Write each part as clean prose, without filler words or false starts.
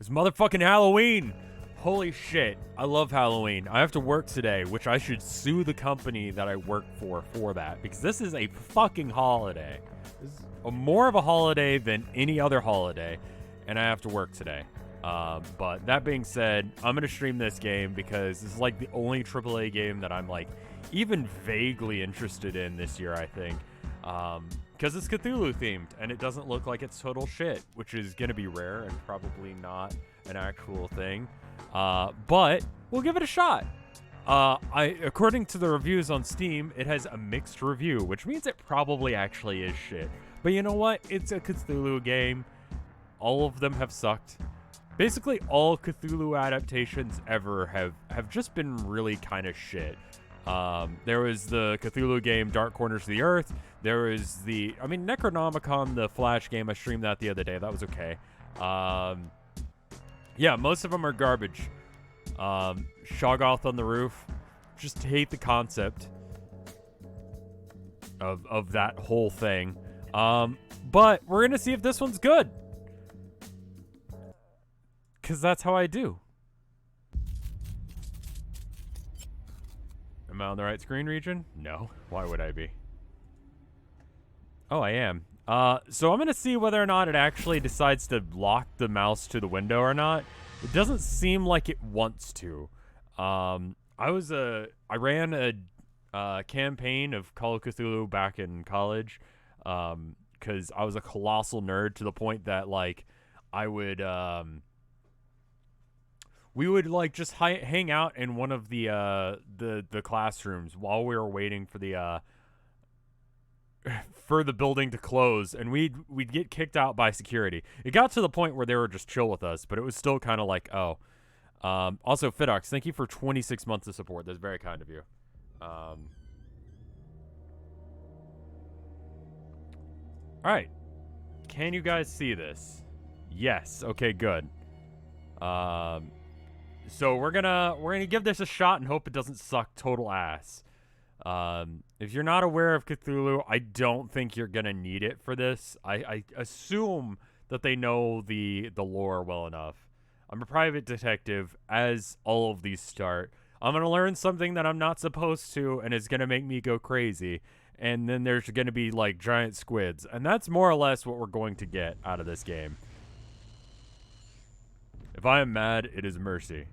It's motherfucking Halloween! Holy shit, I love Halloween. I have to work today, which I should sue the company that I work for that, because this is a fucking holiday. This is more of a holiday than any other holiday, and I have to work today. But that being said, I'm going to stream this game because this is like the only AAA game that I'm like even vaguely interested in this year, I think. Because it's Cthulhu themed and it doesn't look like it's total shit, which is going to be rare and probably not an actual thing. But we'll give it a shot. According to the reviews on Steam, it has a mixed review, which means it probably actually is shit. But you know what? It's a Cthulhu game. All of them have sucked. Basically, all Cthulhu adaptations ever have just been really kind of shit. There was the Cthulhu game Dark Corners of the Earth. There was Necronomicon, the Flash game. I streamed that the other day. That was okay. Yeah, most of them are garbage. Shoggoth on the Roof. Just hate the concept of that whole thing. But we're going to see if this one's good. Because that's how I do. Am I on the right screen region? No. Why would I be? Oh, I am. So I'm going to see whether or not it actually decides to lock the mouse to the window or not. It doesn't seem like it wants to. I ran a campaign of Call of Cthulhu back in college. Because I was a colossal nerd to the point that, like, I would, we would like just hang out in one of the classrooms while we were waiting for the building to close, and we'd get kicked out by security. It got to the point where they were just chill with us, but it was still kind of like, oh. Also, Fidox, thank you for 26 months of support. That's very kind of you. All right. Can you guys see this? Yes. Okay, good. So we're gonna give this a shot and hope it doesn't suck total ass. If you're not aware of Cthulhu, I don't think you're gonna need it for this. I assume that they know the lore well enough. I'm a private detective, as all of these start. I'm gonna learn something that I'm not supposed to, and it's gonna make me go crazy. And then there's gonna be like giant squids, and that's more or less what we're going to get out of this game. If I am mad, it is mercy.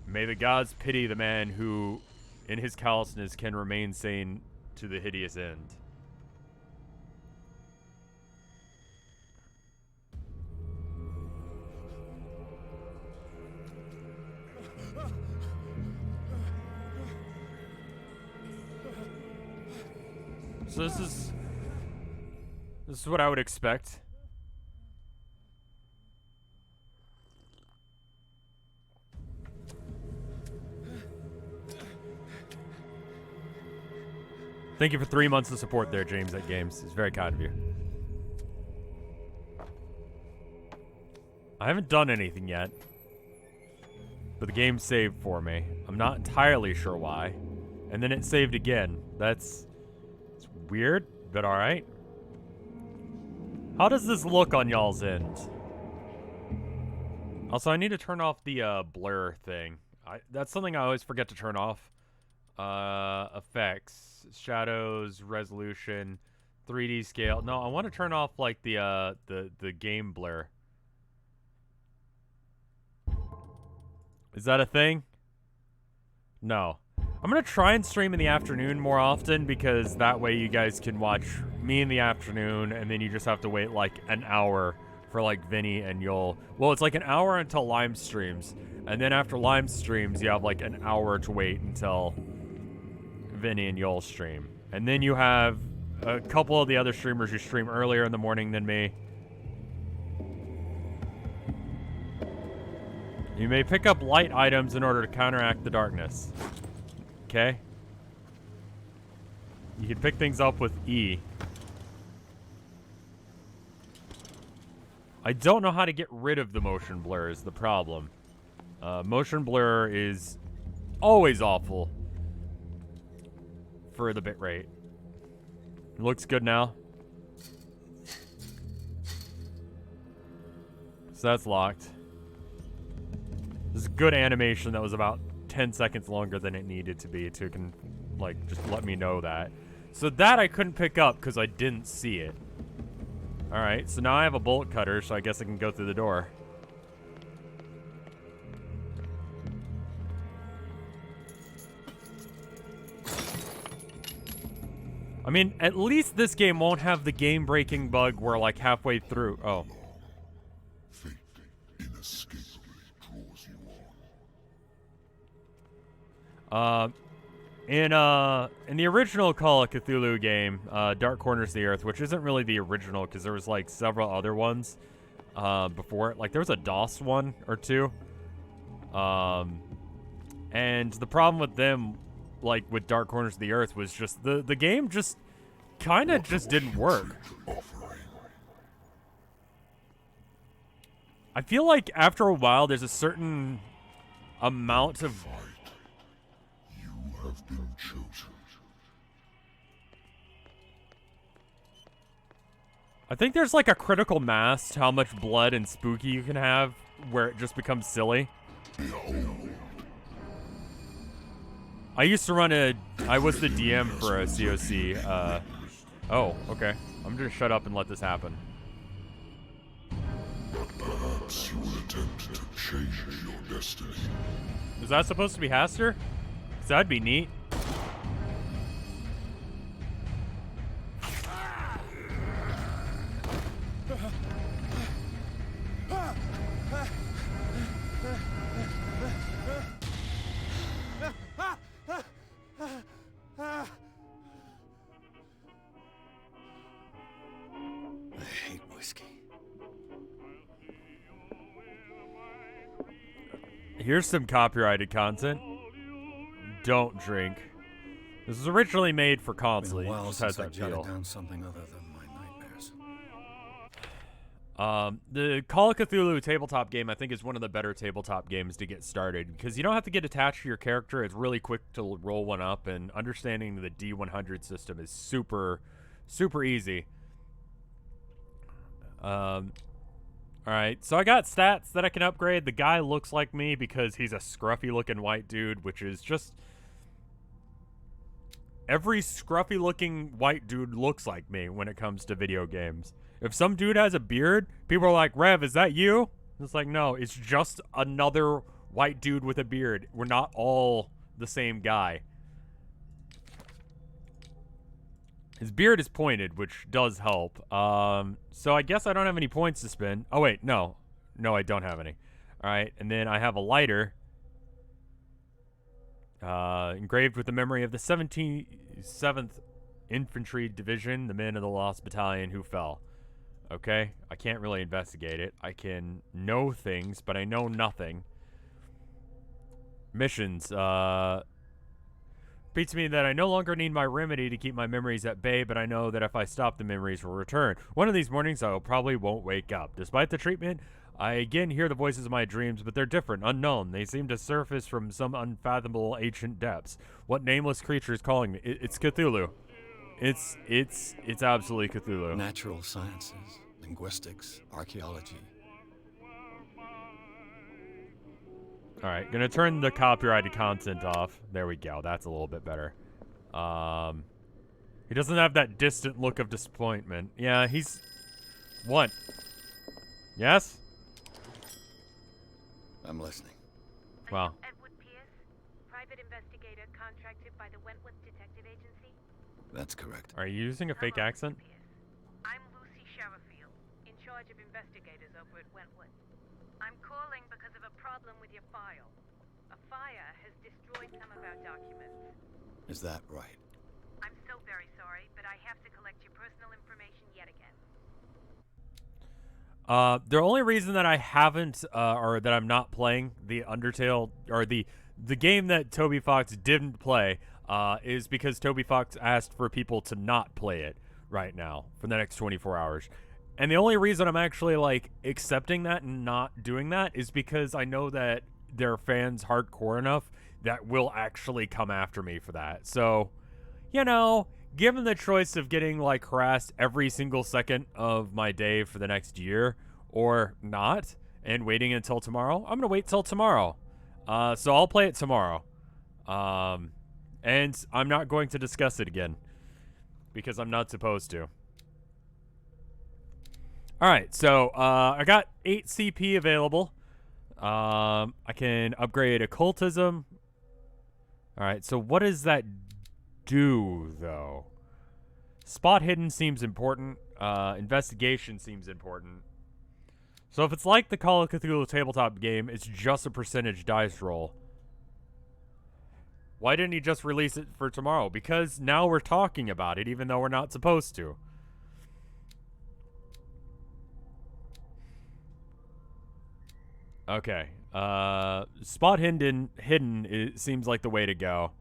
May the gods pity the man who, in his callousness, can remain sane to the hideous end. So this is what I would expect. Thank you for 3 months of support there, James at Games. It's very kind of you. I haven't done anything yet, but the game saved for me. I'm not entirely sure why. And then it saved again. It's weird, but alright. How does this look on y'all's end? Also, I need to turn off the blur thing. That's something I always forget to turn off. Effects, shadows, resolution, 3D scale. No, I want to turn off like the game blur. Is that a thing? No. I'm gonna try and stream in the afternoon more often, because that way you guys can watch me in the afternoon, and then you just have to wait like an hour for like Vinny and Yul. Well, it's like an hour until Lime streams, and then after Lime streams, you have like an hour to wait until Vinny and Yul stream. And then you have a couple of the other streamers who stream earlier in the morning than me. You may pick up light items in order to counteract the darkness. Okay? You can pick things up with E. I don't know how to get rid of the motion blur is the problem. Motion blur is always awful for the bitrate. Looks good now. So that's locked. This is good animation that was about 10 seconds longer than it needed to be to like just let me know that. So that I couldn't pick up because I didn't see it. Alright, so now I have a bolt cutter, so I guess I can go through the door. I mean, at least this game won't have the game-breaking bug where, like, halfway through... Oh. Fate inescapably draws you on. In the original Call of Cthulhu game, Dark Corners of the Earth, which isn't really the original because there was, like, several other ones before it. Like, there was a DOS one or two. And the problem with them... like with Dark Corners of the Earth was just the game just kind of just didn't work. I feel like after a while there's a certain amount of You have been chosen. I think there's like a critical mass to how much blood and spooky you can have where it just becomes silly. Behold. I used to run I was the DM for a COC, oh, okay. I'm gonna shut up and let this happen. But perhaps you will attempt to change your destiny. Is that supposed to be Haster? 'Cause that'd be neat. Here's some copyrighted content. Don't drink. This was originally made for console. It just has that feel. Down something other than my nightmares. The Call of Cthulhu tabletop game, I think, is one of the better tabletop games to get started because you don't have to get attached to your character. It's really quick to roll one up, and understanding the D100 system is super, super easy. Alright, so I got stats that I can upgrade. The guy looks like me because he's a scruffy-looking white dude, which is just... Every scruffy-looking white dude looks like me when it comes to video games. If some dude has a beard, people are like, Rev, is that you? It's like, no, it's just another white dude with a beard. We're not all the same guy. His beard is pointed, which does help. So I guess I don't have any points to spend. Oh, wait, no. No, I don't have any. All right, and then I have a lighter. Engraved with the memory of the 77th Infantry Division, the men of the Lost Battalion who fell. Okay, I can't really investigate it. I can know things, but I know nothing. Missions, beats me that I no longer need my remedy to keep my memories at bay, but I know that if I stop, the memories will return. One of these mornings, I probably won't wake up. Despite the treatment, I again hear the voices of my dreams, but they're different, unknown. They seem to surface from some unfathomable ancient depths. What nameless creature is calling me? It's Cthulhu. It's absolutely Cthulhu. Natural sciences, linguistics, archaeology. Alright, gonna turn the copyrighted content off. There we go, that's a little bit better. He doesn't have that distant look of disappointment. Yeah, he's... What? Yes? I'm listening. Wow. Edward Pierce, private investigator contracted by the Wentworth Detective Agency. That's correct. Are you using a fake Hello, accent? Mr. Pierce. I'm Lucy Sherifield, in charge of investigators over at Wentworth. I'm calling because of a problem with your file. A fire has destroyed some of our documents. Is that right? I'm so very sorry, but I have to collect your personal information yet again. The only reason that I haven't, or that I'm not playing the Undertale, or the game that Toby Fox didn't play, is because Toby Fox asked for people to not play it right now for the next 24 hours. And the only reason I'm actually, like, accepting that and not doing that is because I know that there are fans hardcore enough that will actually come after me for that. So, you know, given the choice of getting, like, harassed every single second of my day for the next year or not, and waiting until tomorrow, I'm going to wait till tomorrow. So I'll play it tomorrow. And I'm not going to discuss it again because I'm not supposed to. All right, so I got 8 CP available. I can upgrade occultism. All right, so what does that do, though? Spot hidden seems important. Investigation seems important. So if it's like the Call of Cthulhu tabletop game, it's just a percentage dice roll. Why didn't he just release it for tomorrow? Because now we're talking about it, even though we're not supposed to. Okay. Spot hidden it seems like the way to go.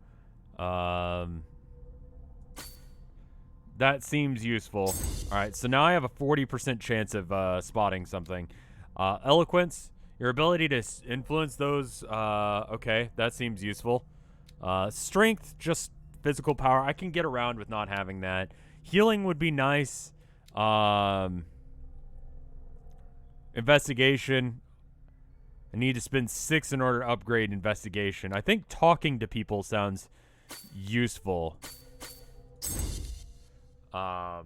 That seems useful. Alright, so now I have a 40% chance of spotting something. Eloquence, your ability to influence those, okay, that seems useful. Strength, just physical power. I can get around with not having that. Healing would be nice. Investigation. I need to spend 6 in order to upgrade investigation. I think talking to people sounds useful. So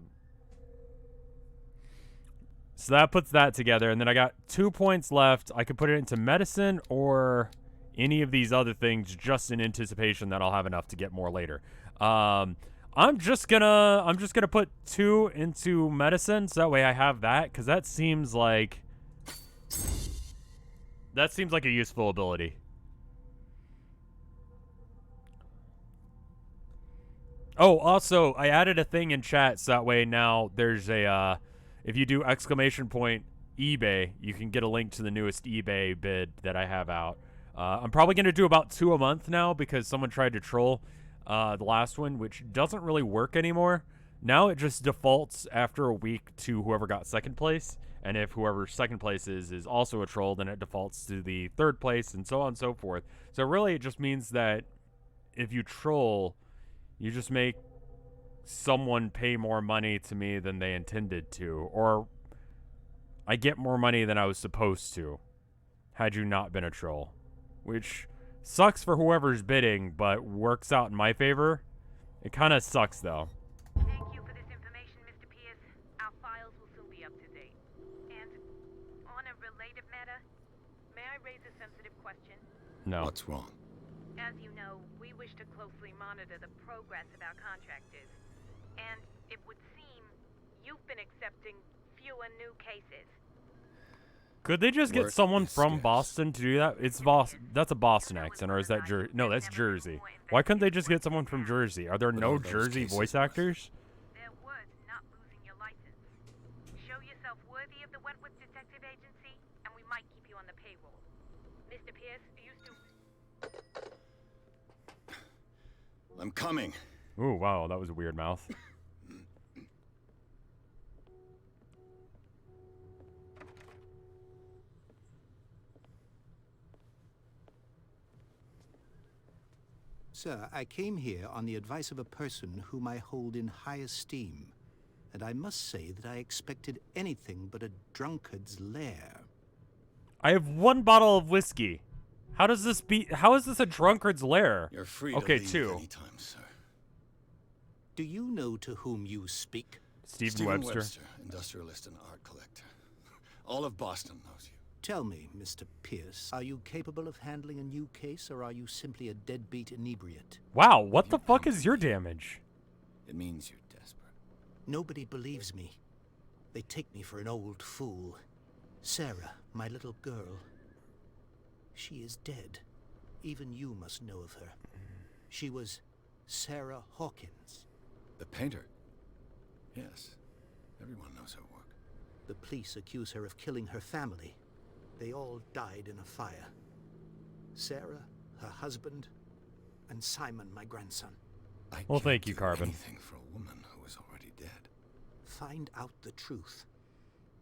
that puts that together, and then I got 2 points left. I could put it into medicine or any of these other things, just in anticipation that I'll have enough to get more later. I'm just gonna put 2 into medicine, so that way I have that, because that seems like a useful ability. Oh, also, I added a thing in chat, so that way now there's a, if you do exclamation point eBay, you can get a link to the newest eBay bid that I have out. I'm probably going to do about 2 a month now because someone tried to troll the last one, which doesn't really work anymore. Now it just defaults after a week to whoever got second place. And if whoever second place is also a troll, then it defaults to the third place and so on and so forth. So really it just means that if you troll, you just make someone pay more money to me than they intended to. Or I get more money than I was supposed to had you not been a troll. Which sucks for whoever's bidding, but works out in my favor. It kind of sucks, though. Thank you for this information, Mr. Pierce. Our files will soon be up to date. And on a related matter, may I raise a sensitive question? No. What's wrong? As you know, we wish to closely monitor the progress of our contractors. And it would seem you've been accepting fewer new cases. Could they just get Work someone is from scarce. Boston to do that? It's Boston. That's a Boston accent, or is that Jersey? No, that's Jersey. Why couldn't they just get someone from Jersey? Are there But no all those Jersey cases voice were- actors? They're worth not losing your license. Show yourself worthy of the Wentworth Detective Agency, and we might keep you on the payroll. Mr. Pierce, you still... I'm coming. Ooh, wow, that was a weird mouth. Sir, I came here on the advice of a person whom I hold in high esteem, and I must say that I expected anything but a drunkard's lair. I have 1 bottle of whiskey. How is this a drunkard's lair? You're free Okay, to leave 2. anytime, sir. Do you know to whom you speak? Stephen Webster. Industrialist and art collector. All of Boston knows you. Tell me, Mr. Pierce, are you capable of handling a new case, or are you simply a deadbeat inebriate? Wow, what the fuck is your damage? It means you're desperate. Nobody believes me. They take me for an old fool. Sarah, my little girl, she is dead. Even you must know of her. She was Sarah Hawkins. The painter? Yes. Everyone knows her work. The police accuse her of killing her family. They all died in a fire. Sarah, her husband, and Simon, my grandson. I Well, can't thank you, do Carbon. anything for a woman who is already dead. Find out the truth.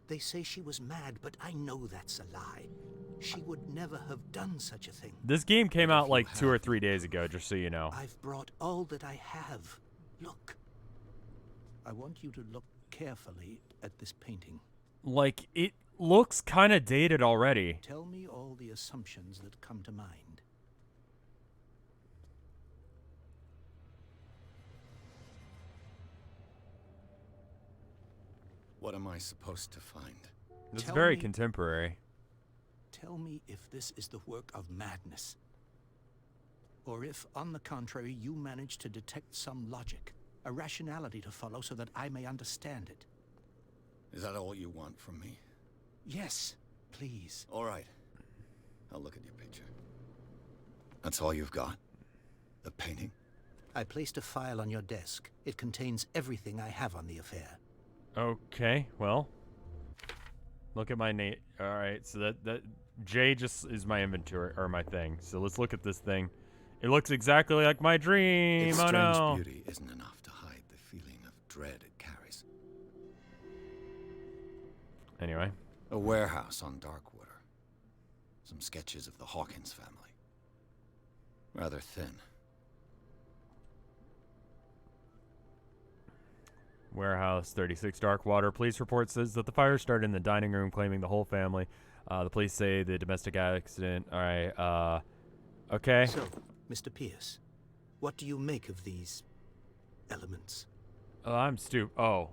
They say she was mad, but I know that's a lie. She would never have done such a thing. This game came out like 2 or 3 days ago, just so you know. I've brought all that I have. Look. I want you to look carefully at this painting. Like, looks kind of dated already. Tell me all the assumptions that come to mind. What am I supposed to find? It's Tell very me- contemporary. Tell me if this is the work of madness. Or if, on the contrary, you manage to detect some logic, a rationality to follow so that I may understand it. Is that all you want from me? Yes, please. All right. I'll look at your picture. That's all you've got? The painting? I placed a file on your desk. It contains everything I have on the affair. Okay, well. Look at my name. All right, so that J just is my inventory or my thing. So let's look at this thing. It looks exactly like my dream. Its Oh strange no. beauty isn't enough to hide the feeling of dread it carries. Anyway, A warehouse on Darkwater. Some sketches of the Hawkins family. Rather thin. Warehouse 36 Darkwater. Police report says that the fire started in the dining room, claiming the whole family. The police say the domestic accident. All right. Okay. So, Mr. Pierce, what do you make of these elements? I'm stupid. Oh.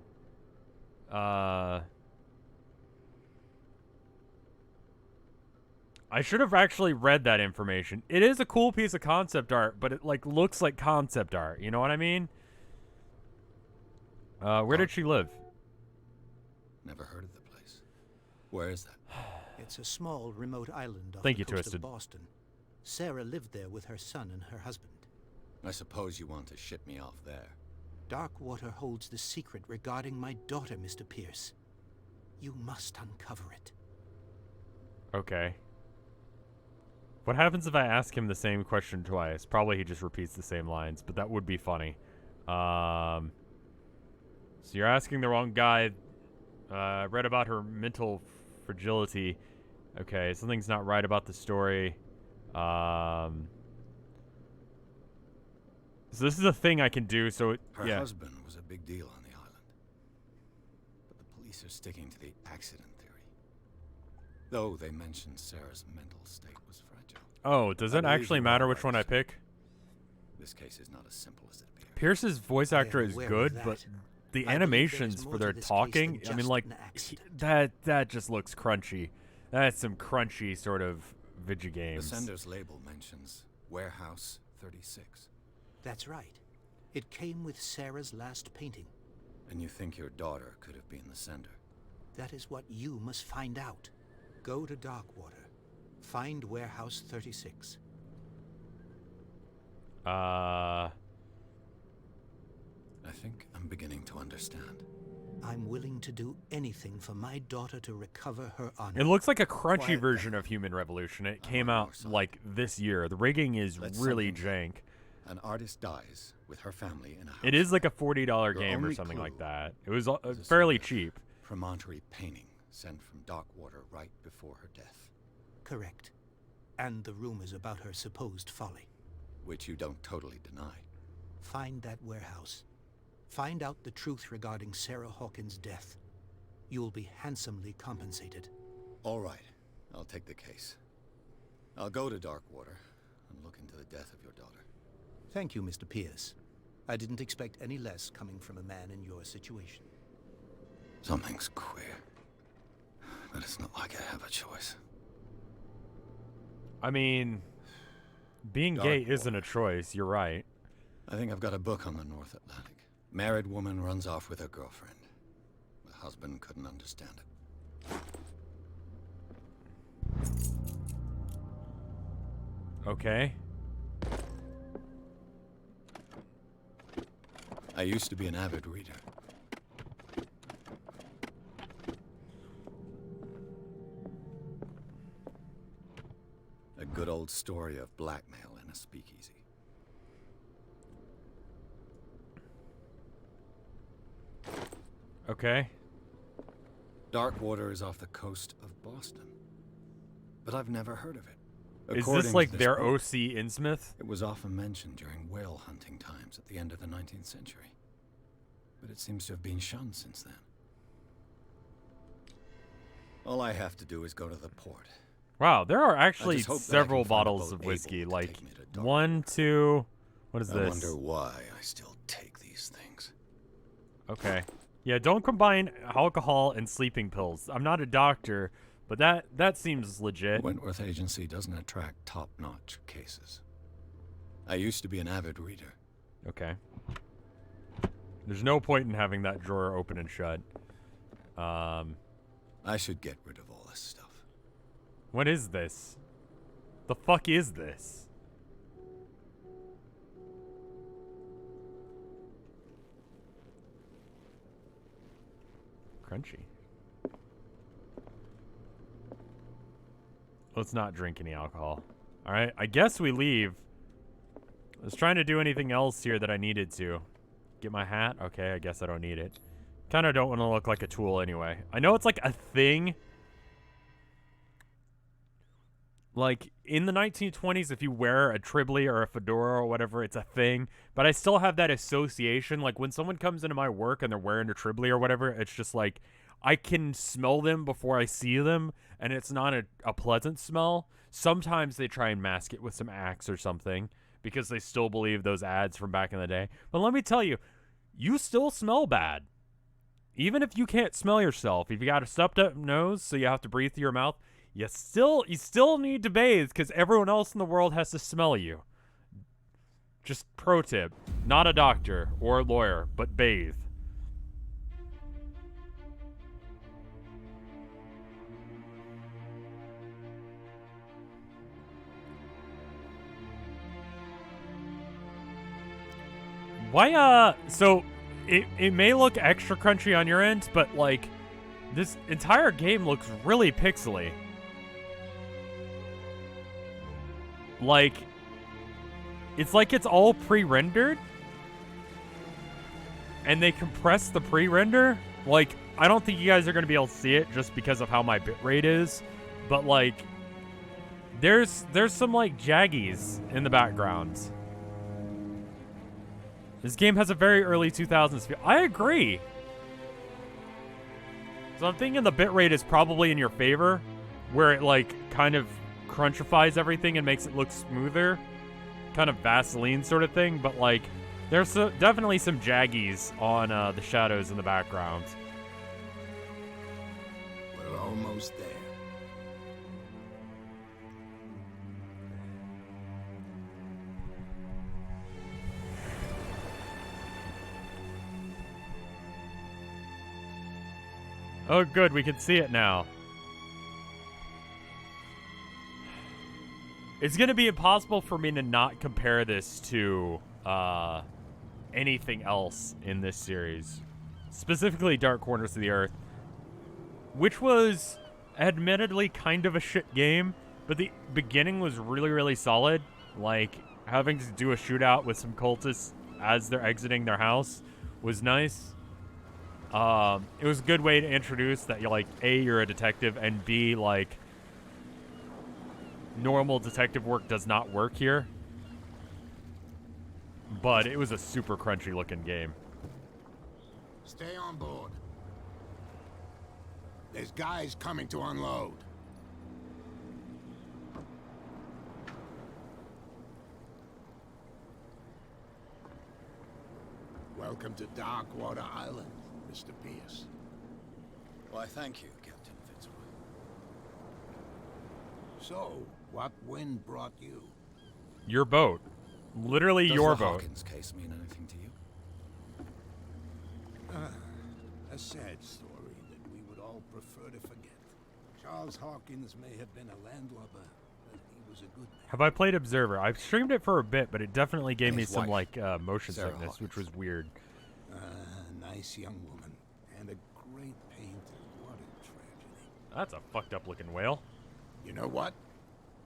I should have actually read that information. It is a cool piece of concept art, but it like looks like concept art. You know what I mean? Where did she live? Never heard of the place. Where is that? It's a small, remote island off Thank the you, coast Twisted. of Boston. Sarah lived there with her son and her husband. I suppose you want to ship me off there. Darkwater holds the secret regarding my daughter, Mr. Pierce. You must uncover it. Okay. What happens if I ask him the same question twice? Probably he just repeats the same lines, but that would be funny. So you're asking the wrong guy. I read about her mental fragility. Okay, something's not right about the story. So this is a thing I can do, so Her yeah. husband was a big deal on the island. But the police are sticking to the accident theory. Though they mentioned Sarah's mental state was fragile. Oh, does I it believe actually you matter are which one I right. pick? This case is not as simple as it appears. Pierce's voice I am actor is aware of good, that. but the I believe there is animations more for to their this case talking, than I mean, just like, an accident. that just looks crunchy. That's some crunchy sort of video The games. sender's label mentions Warehouse 36. That's right. It came with Sarah's last painting. And you think your daughter could have been the sender? That is what you must find out. Go to Darkwater. Find Warehouse 36. I think I'm beginning to understand. I'm willing to do anything for my daughter to recover her honor. It looks like a crunchy Quiet version down. of Human Revolution. It I came want out more sun. like this year. The rigging is Let's really something jank. An artist dies with her family in a house. It is like a $40 Your game or only something like clue that. It was is a fairly sort of cheap. Promontory painting sent from Darkwater right before her death, Correct. And the rumors about her supposed folly. which you don't totally deny. Find that warehouse. Find out the truth regarding Sarah Hawkins' death. You'll be handsomely compensated. All right, I'll take the case. I'll go to Darkwater and look into the death of your daughter. Thank you, Mr. Pierce. I didn't expect any less coming from a man in your situation. Something's queer, but it's not like I have a choice. I mean, being gay Darkwater. isn't a choice. You're right. I think I've got a book on the North Atlantic. Married woman runs off with her girlfriend. The husband couldn't understand it. Okay. I used to be an avid reader. A good old story of blackmail in a speakeasy. Okay. Darkwater is off the coast of Boston. But I've never heard of it. Is According this to like this their book, OC Innsmouth? It was often mentioned during whale hunting times at the end of the 19th century. But it seems to have been shunned since then. All I have to do is go to the port. Wow, there are I actually just hope that I several can find a bottles boat of whiskey. able to Like take me to Darkwater. 1, 2. What is I this? wonder why I still take these things. Okay. Yeah, don't combine alcohol and sleeping pills. I'm not a doctor, but that seems legit. Wentworth Agency doesn't attract top-notch cases. I used to be an avid reader. Okay. There's no point in having that drawer open and shut. I should get rid of all this stuff. What is this? The fuck is this? Crunchy. Let's not drink any alcohol. Alright, I guess we leave. I was trying to do anything else here that I needed to. Get my hat? Okay, I guess I don't need it. Kind of don't want to look like a tool anyway. I know it's like a thing. Like, in the 1920s, if you wear a Tribly or a fedora or whatever, it's a thing. But I still have that association. Like, when someone comes into my work and they're wearing a Tribly or whatever, it's just like, I can smell them before I see them, and it's not a pleasant smell. Sometimes they try and mask it with some Axe or something, because they still believe those ads from back in the day. But let me tell you, you still smell bad. Even if you can't smell yourself, if you got a stuffed up nose, so you have to breathe through your mouth, you still need to bathe because everyone else in the world has to smell you. Just pro tip, not a doctor or a lawyer, but bathe. Why, so it may look extra crunchy on your end, but like, this entire game looks really pixely. Like, it's like it's all pre-rendered, and they compress the pre-render. Like, I don't think you guys are going to be able to see it just because of how my bitrate is, but like, there's some like jaggies in the background. This game has a very early 2000s feel. I agree. So I'm thinking the bitrate is probably in your favor, where it like kind of crunchifies everything and makes it look smoother, kind of Vaseline sort of thing. But like, there's definitely some jaggies on the shadows in the background. We're almost there. Oh, good, we can see it now. It's gonna be impossible for me to not compare this to anything else in this series, specifically Dark Corners of the Earth, which was admittedly kind of a shit game, but the beginning was really, really solid. Like, having to do a shootout with some cultists as they're exiting their house was nice. It was a good way to introduce that, like, A, you're a detective, and B, like, normal detective work does not work here. But it was a super crunchy looking game. Stay on board. There's guys coming to unload. Welcome to Darkwater Island, Mr. Pierce. Why, thank you, Captain Fitzroy. So, what wind brought you? Your boat. Literally Does your the boat. Hawkins case mean anything to you? A sad story that we would all prefer to forget. Charles Hawkins may have been a landlubber, but he was a good man. Have I played Observer? I've streamed it for a bit, but it definitely gave And me his some, wife, like, motion Sarah sickness, which Hawkins. was weird. Nice young woman, and a great painter. What a tragedy. That's a fucked up looking whale. You know what?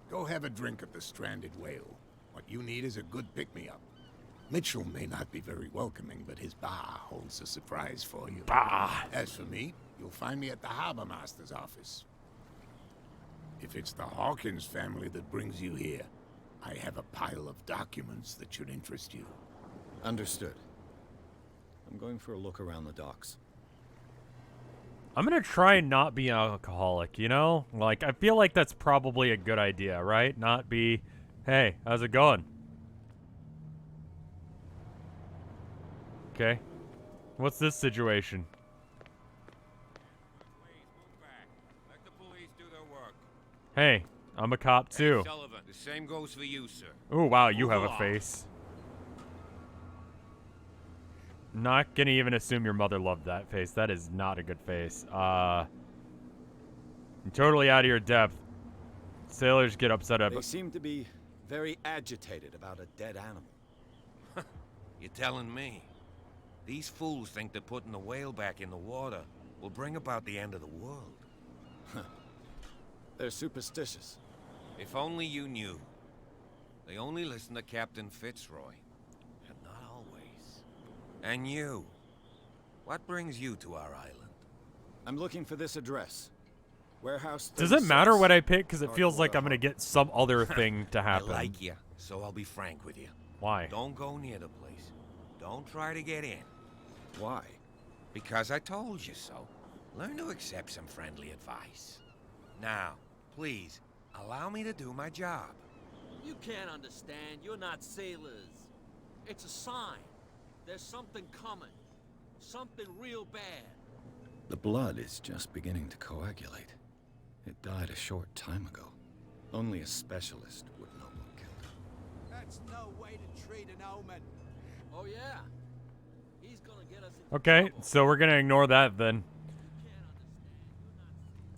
Go have a drink at the Stranded Whale. What you need is a good pick-me-up. Mitchell may not be very welcoming, but his bar holds a surprise for you. Bah! As for me, you'll find me at the Harbor Master's office. If it's the Hawkins family that brings you here, I have a pile of documents that should interest you. Understood. I'm going for a look around the docks. I'm gonna try and not be an alcoholic, you know? Like, I feel like that's probably a good idea, right? Not be, hey, how's it going? Okay. What's this situation? Please move back. Let the police do their work. Hey, I'm a cop too. Hey, Sullivan, the same goes for you, sir. Ooh, wow, you Move have a along. face. Not gonna even assume your mother loved that face. That is not a good face. You're totally out of your depth. Sailors get upset They about. seem to be very agitated about a dead animal. You're telling me? These fools think that putting the whale back in the water will bring about the end of the world. They're superstitious. If only you knew. They only listen to Captain Fitzroy. And not always. And you. What brings you to our island? I'm looking for this address. Warehouse Does it matter 36. what I pick? Because it feels like Darkwater. I'm gonna get some other thing to happen. I like you, so I'll be frank with you. Why? Don't go near the place. Don't try to get in. Why? Because I told you so. Learn to accept some friendly advice. Now, please, allow me to do my job. You can't understand. You're not sailors. It's a sign. There's something coming. Something real bad. The blood is just beginning to coagulate. It died a short time ago. Only a specialist would know what killed it. That's no way to treat an omen. Oh, yeah. He's gonna get us into Okay, trouble. so we're gonna ignore that then.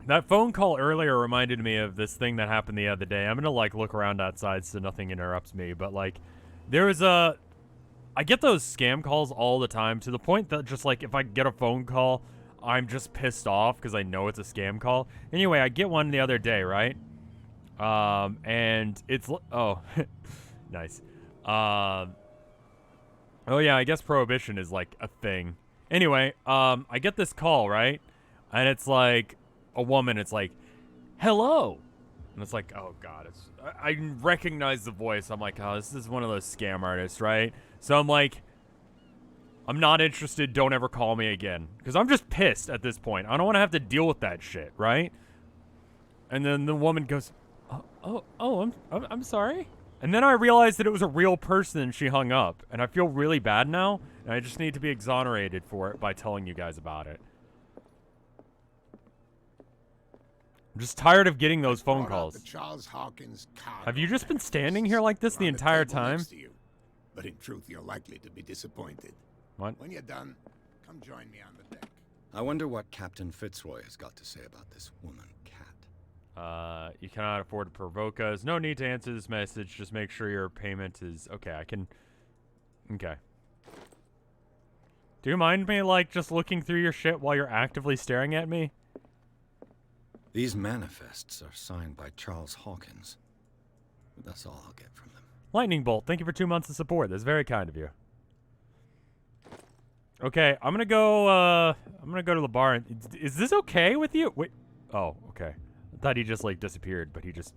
That phone call earlier reminded me of this thing that happened the other day. I'm gonna like look around outside so nothing interrupts me, but like there was I get those scam calls all the time to the point that just like if I get a phone call, I'm just pissed off because I know it's a scam call. Anyway, I get one the other day, right? And it's oh nice. Oh yeah, I guess prohibition is like a thing. Anyway, I get this call, right? And it's like a woman, it's like, hello. And it's like, oh god, I recognize the voice. I'm like, oh, this is one of those scam artists, right? So I'm like, I'm not interested, don't ever call me again. Because I'm just pissed at this point. I don't want to have to deal with that shit, right? And then the woman goes, I'm sorry. And then I realized that it was a real person and she hung up. And I feel really bad now. And I just need to be exonerated for it by telling you guys about it. I'm just tired of getting those phone Brought out calls. the Charles Hawkins cargo Have you just been packages. standing here like this They're the on entire table time? next to you. But in truth, you're likely to be disappointed. What? When you're done, come join me on the deck. I wonder what Captain Fitzroy has got to say about this woman, Cat. You cannot afford to provoke us. No need to answer this message. Just make sure your payment is... Okay, I can... Okay. Do you mind me, like, just looking through your shit while you're actively staring at me? These manifests are signed by Charles Hawkins. But that's all I'll get from them. Lightning Bolt, thank you for 2 months of support. That's very kind of you. Okay, I'm gonna go to the bar. Is this okay with you? Wait. Oh, okay. I thought he just, like, disappeared, but he just...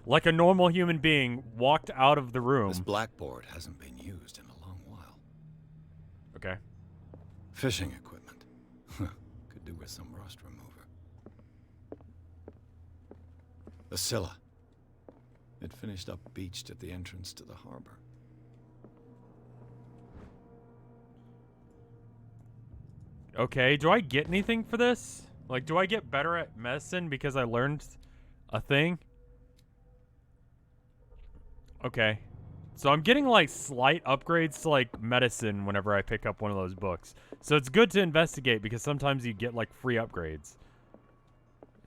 Like a normal human being, walked out of the room. This blackboard hasn't been used in a long while. Okay. Fishing equipment. Could do with some rust remover. The Scylla. It finished up beached at the entrance to the harbor. Okay, do I get anything for this? Like, do I get better at medicine because I learned a thing? Okay. So I'm getting, like, slight upgrades to, like, medicine whenever I pick up one of those books. So it's good to investigate because sometimes you get, like, free upgrades.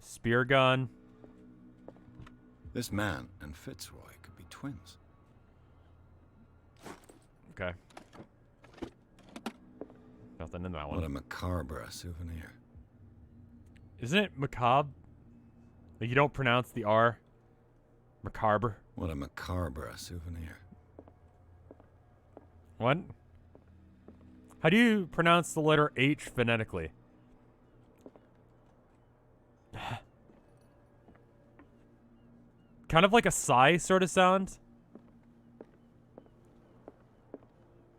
Spear gun. This man and Fitzroy could be twins. Okay. Nothing in that What a one. macabre souvenir. Isn't it macabre? Like, you don't pronounce the R? Macabre? What a macabre souvenir. What? How do you pronounce the letter H phonetically? Kind of like a sigh sort of sound.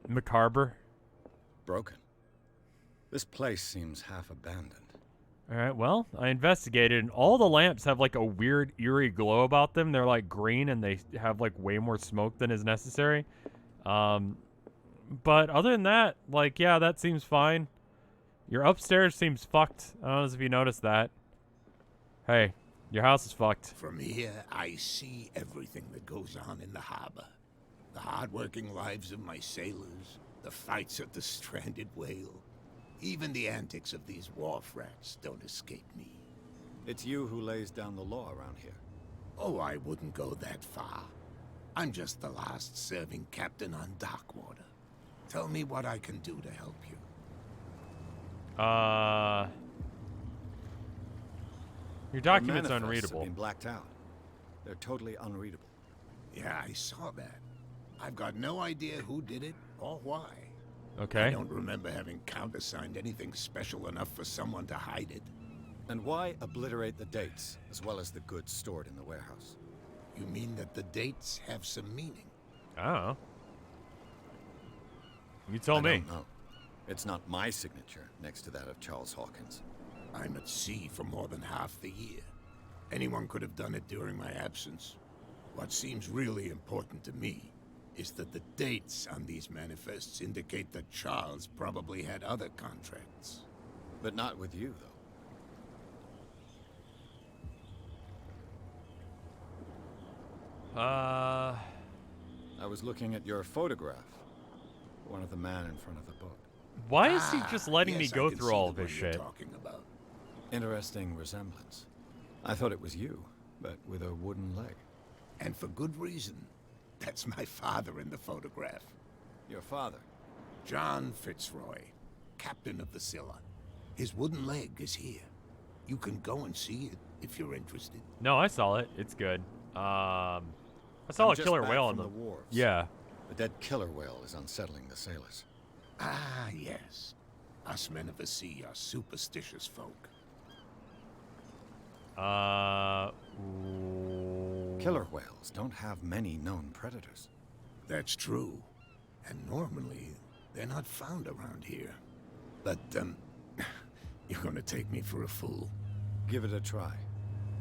Macabre. Broken. This place seems half abandoned. Alright, well, I investigated, and all the lamps have, like, a weird, eerie glow about them. They're, like, green, and they have, like, way more smoke than is necessary. But other than that, like, yeah, that seems fine. Your upstairs seems fucked. I don't know if you noticed that. Hey, your house is fucked. From here, I see everything that goes on in the harbor. The hard-working lives of my sailors, the fights of the stranded whale. Even the antics of these wharf rats don't escape me. It's you who lays down the law around here. Oh, I wouldn't go that far. I'm just the last serving captain on Darkwater. Tell me what I can do to help you. Your document's The manifests unreadable. have been blacked out. They're totally unreadable. Yeah, I saw that. I've got no idea who did it or why. Okay. I don't remember having countersigned anything special enough for someone to hide it. And why obliterate the dates, as well as the goods stored in the warehouse? You mean that the dates have some meaning? I don't know. You tell me. I don't know. It's not my signature next to that of Charles Hawkins. I'm at sea for more than half the year. Anyone could have done it during my absence. What seems really important to me is that the dates on these manifests indicate that Charles probably had other contracts. But not with you, though. I was looking at your photograph. One of the man in front of the book. Why is he just letting me Yes, I go can through see all the of this one you're shit? talking about. Interesting resemblance. I thought it was you, but with a wooden leg. And for good reason. That's my father in the photograph. Your father? John Fitzroy, captain of the Scylla. His wooden leg is here. You can go and see it if you're interested. No, I saw it. It's good. I saw I'm a just killer back whale from on the wharves. Yeah. The dead killer whale is unsettling the sailors. Ah, yes. Us men of the sea are superstitious folk. Killer whales don't have many known predators. That's true. And normally, they're not found around here. But, you're gonna take me for a fool. Give it a try.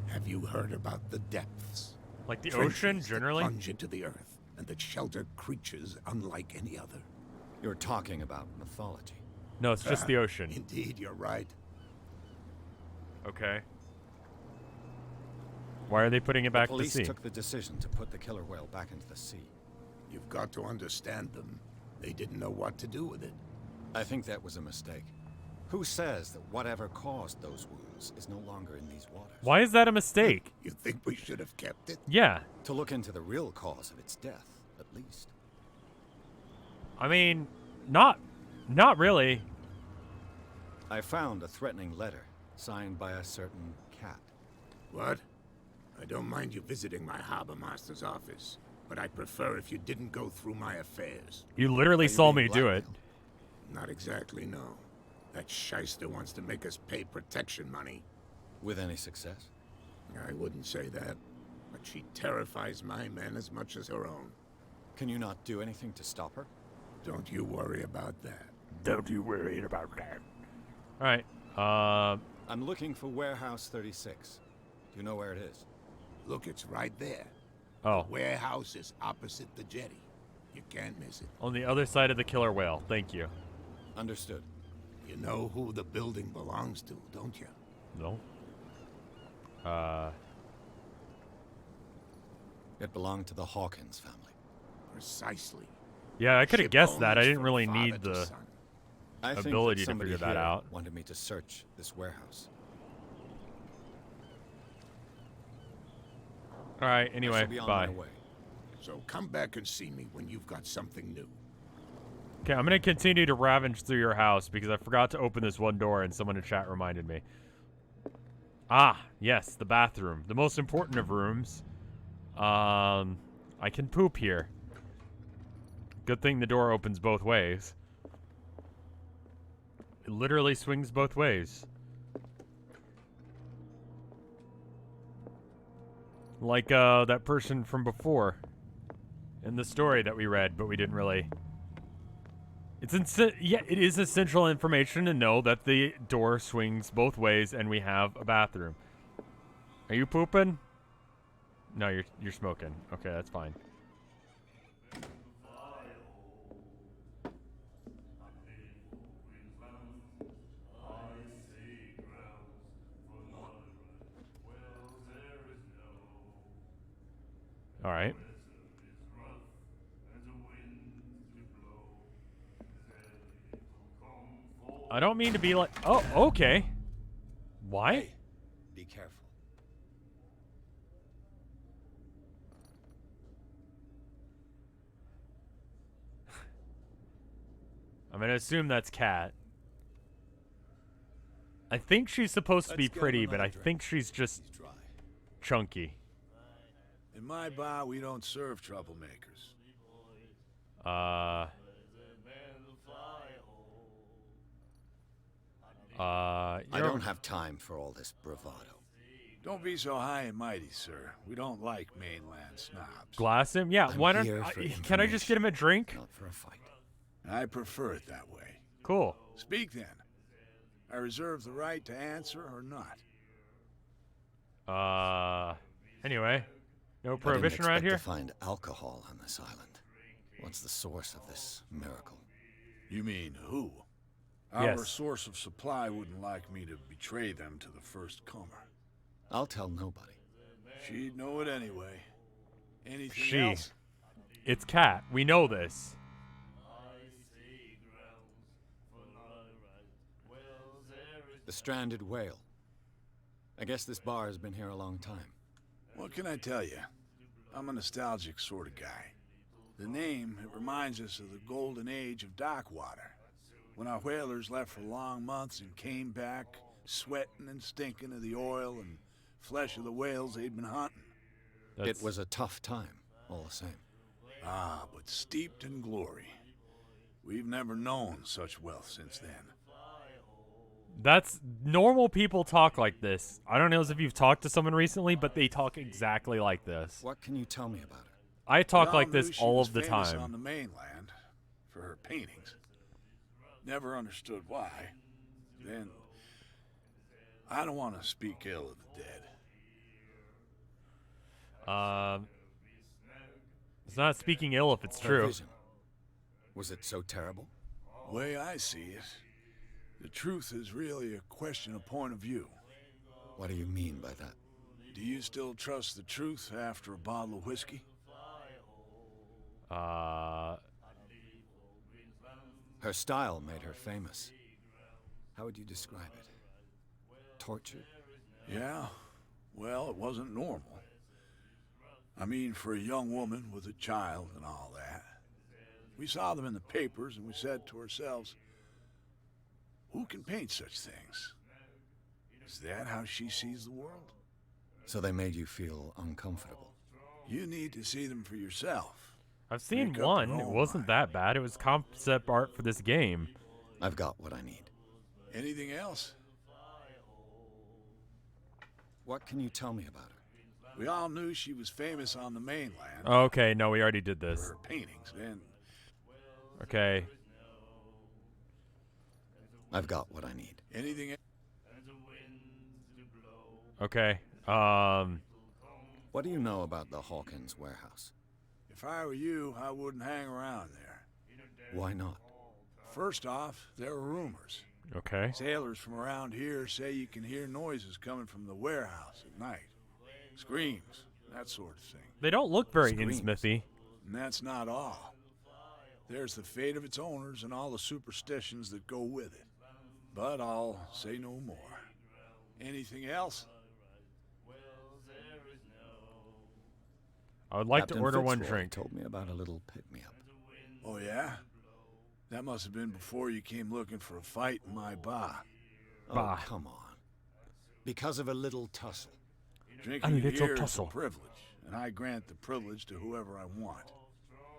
Have you heard about the depths? Like the Trenches ocean, that generally? plunge into the earth, and that shelter creatures unlike any other. You're talking about mythology. No, it's just the ocean. Indeed, you're right. Okay. Why are they putting it back to Police sea? took the decision to put the killer whale back into the sea. You've got to understand them. They didn't know what to do with it. I think that was a mistake. Who says that whatever caused those wounds is no longer in these waters? Why is that a mistake? You think we should have kept it? Yeah. To look into the real cause of its death, at least. I mean, not really. I found a threatening letter signed by a certain cat. What? I don't mind you visiting my harbor master's office, but I'd prefer if you didn't go through my affairs. You literally Are you saw being me do it. blackmailed? Not exactly, no. That shyster wants to make us pay protection money. With any success? I wouldn't say that, but she terrifies my men as much as her own. Can you not do anything to stop her? Don't you worry about that. Don't you worry about that. All right. I'm looking for Warehouse 36. Do you know where it is? Look, it's right there. Oh, Warehouse is opposite the jetty. You can't miss it. on the other side of the killer whale. Thank you. Understood. You know who the building belongs to, don't you? No. It belonged to the Hawkins family. Precisely. Yeah, I could have Ship guessed that. I owners didn't from really father need to the. son. I think Ability that to somebody figure that here out. wanted me to search this warehouse. All right. I Anyway, shall be on bye. my way. So come back and see me when you've got something new. Okay, I'm gonna continue to ravage through your house because I forgot to open this one door and someone in chat reminded me. Ah, yes, the bathroom, the most important of rooms. I can poop here. Good thing the door opens both ways. It literally swings both ways. Like that person from before in the story that we read, but we didn't really Yeah, it is essential information to know that the door swings both ways and we have a bathroom. Are you pooping? No, you're smoking. Okay, that's fine. All right. I don't mean to be like. Oh, okay. Why? Hey, be careful. I'm gonna assume that's Cat. I think she's supposed to be Let's get him pretty, but another I drink. think she's just He's dry. chunky. In my bar, we don't serve troublemakers. I I don't have time for all this bravado. Don't be so high and mighty, sir. We don't like mainland snobs. Glass him? Yeah, I'm why don't here for can I just get him a drink? Not for a fight. I prefer it that way. Cool. Speak then. I reserve the right to answer or not. Anyway, no I didn't prohibition around expect here? to find alcohol on this island. What's the source of this miracle? You mean who? Our Yes. source of supply wouldn't like me to betray them to the first comer. I'll tell nobody. She'd know it anyway. Anything She. else? It's Cat. We know this. The stranded whale. I guess this bar has been here a long time. What can I tell you? I'm a nostalgic sort of guy. The name, it reminds us of the golden age of Darkwater, when our whalers left for long months and came back, sweating and stinking of the oil and flesh of the whales they'd been hunting. It was a tough time, all the same. Ah, but steeped in glory. We've never known such wealth since then. That's normal people talk like this. I don't know if you've talked to someone recently, but they talk exactly like this. What can you tell me about her? I talk We like all this knew she all was of the famous time. on the mainland for her paintings. Never understood why. Then, I don't want to speak ill of the dead. It's not speaking ill if it's Her true. vision. Was it so terrible? Way I see it, the truth is really a question of point of view. What do you mean by that? Do you still trust the truth after a bottle of whiskey? Her style made her famous. How would you describe it? Torture? Yeah, well, it wasn't normal. I mean, for a young woman with a child and all that. We saw them in the papers and we said to ourselves, who can paint such things? Is that how she sees the world? So they made you feel uncomfortable. You need to see them for yourself. I've seen Make up one. your It own wasn't mind. that bad. It was concept art for this game. I've got what I need. Anything else? What can you tell me about her? We all knew she was famous on the mainland Okay, no, we already did for this. her paintings, and Okay. I've got what I need. anything else? Okay. What do you know about the Hawkins warehouse? If I were you, I wouldn't hang around there. Why not? First off, there are rumors. Okay. Sailors from around here say you can hear noises coming from the warehouse at night. Screams, that sort of thing. They don't look very Screams. Innsmithy. And that's not all. There's the fate of its owners and all the superstitions that go with it. But I'll say no more. Anything else? I would like Captain to order one Fitzroy drink. told me about a little pick-me-up. Oh, yeah? That must have been before you came looking for a fight in my bar. Bah. Oh, come on. Because of a little tussle. Drinking A little here is a tussle. privilege, and I grant the privilege to whoever I want.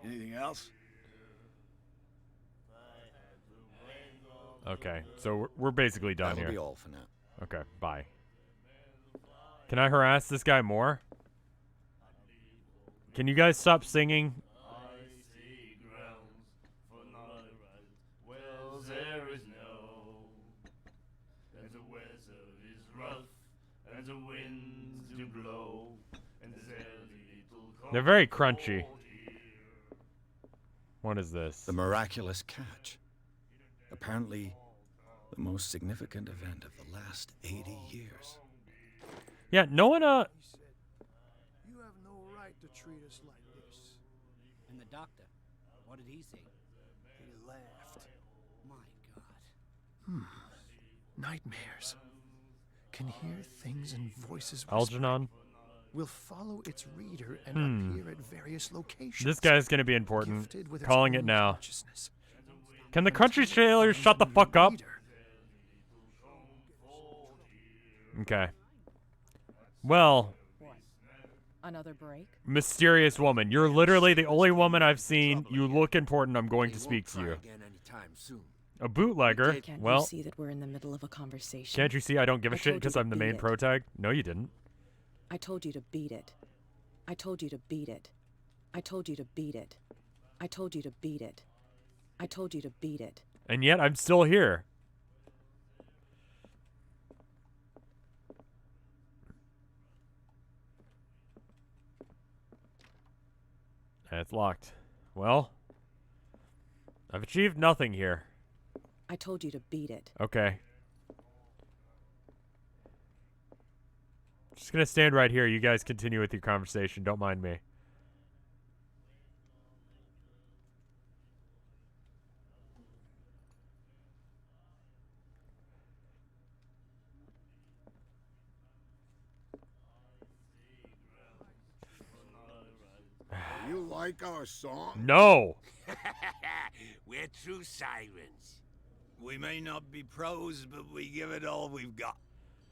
Anything else? Okay, so we're basically done That'll here. be all for now. Okay, bye. Can I harass this guy more? Can you guys stop singing? They're very crunchy. What is this? The miraculous catch. Apparently, the most significant event of the last 80 years. Yeah, no one, You have no right to treat us like this. And the doctor, what did he say? He laughed. My God. Nightmares. Can hear things and voices. Algernon. Will follow its reader and appear at various locations. This guy's gonna be important. Gifted with its Calling it own now. consciousness. Can the country sailors shut the fuck up? Reader. Okay. Well, Another break? mysterious woman. You're literally the only woman I've seen. You look important. I'm going to speak to you. Again anytime soon. A bootlegger? Can't Well, you see that we're in the middle of a conversation? can't you see I don't give a I shit told you because to I'm the beat main it. protag? No, you didn't. I told you to beat it. I told you to beat it. I told you to beat it. I told you to beat it. I told you to beat it. And yet I'm still here. It's locked. Well, I've achieved nothing here. I told you to beat it. Okay. Just gonna stand right here. You guys continue with your conversation. Don't mind me. You like our song? No! We're true sirens. We may not be pros, but we give it all we've got.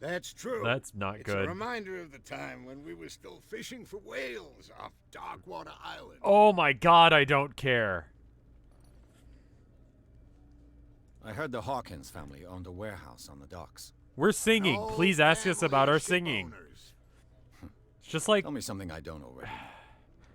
That's true. That's not it's good. a reminder of the time when we were still fishing for whales off Darkwater Island. Oh my god, I don't care. I heard the Hawkins family owned a warehouse on the docks. We're singing. An Please old ask us about family our of singing. shipowners. It's just like Tell me something I don't already know.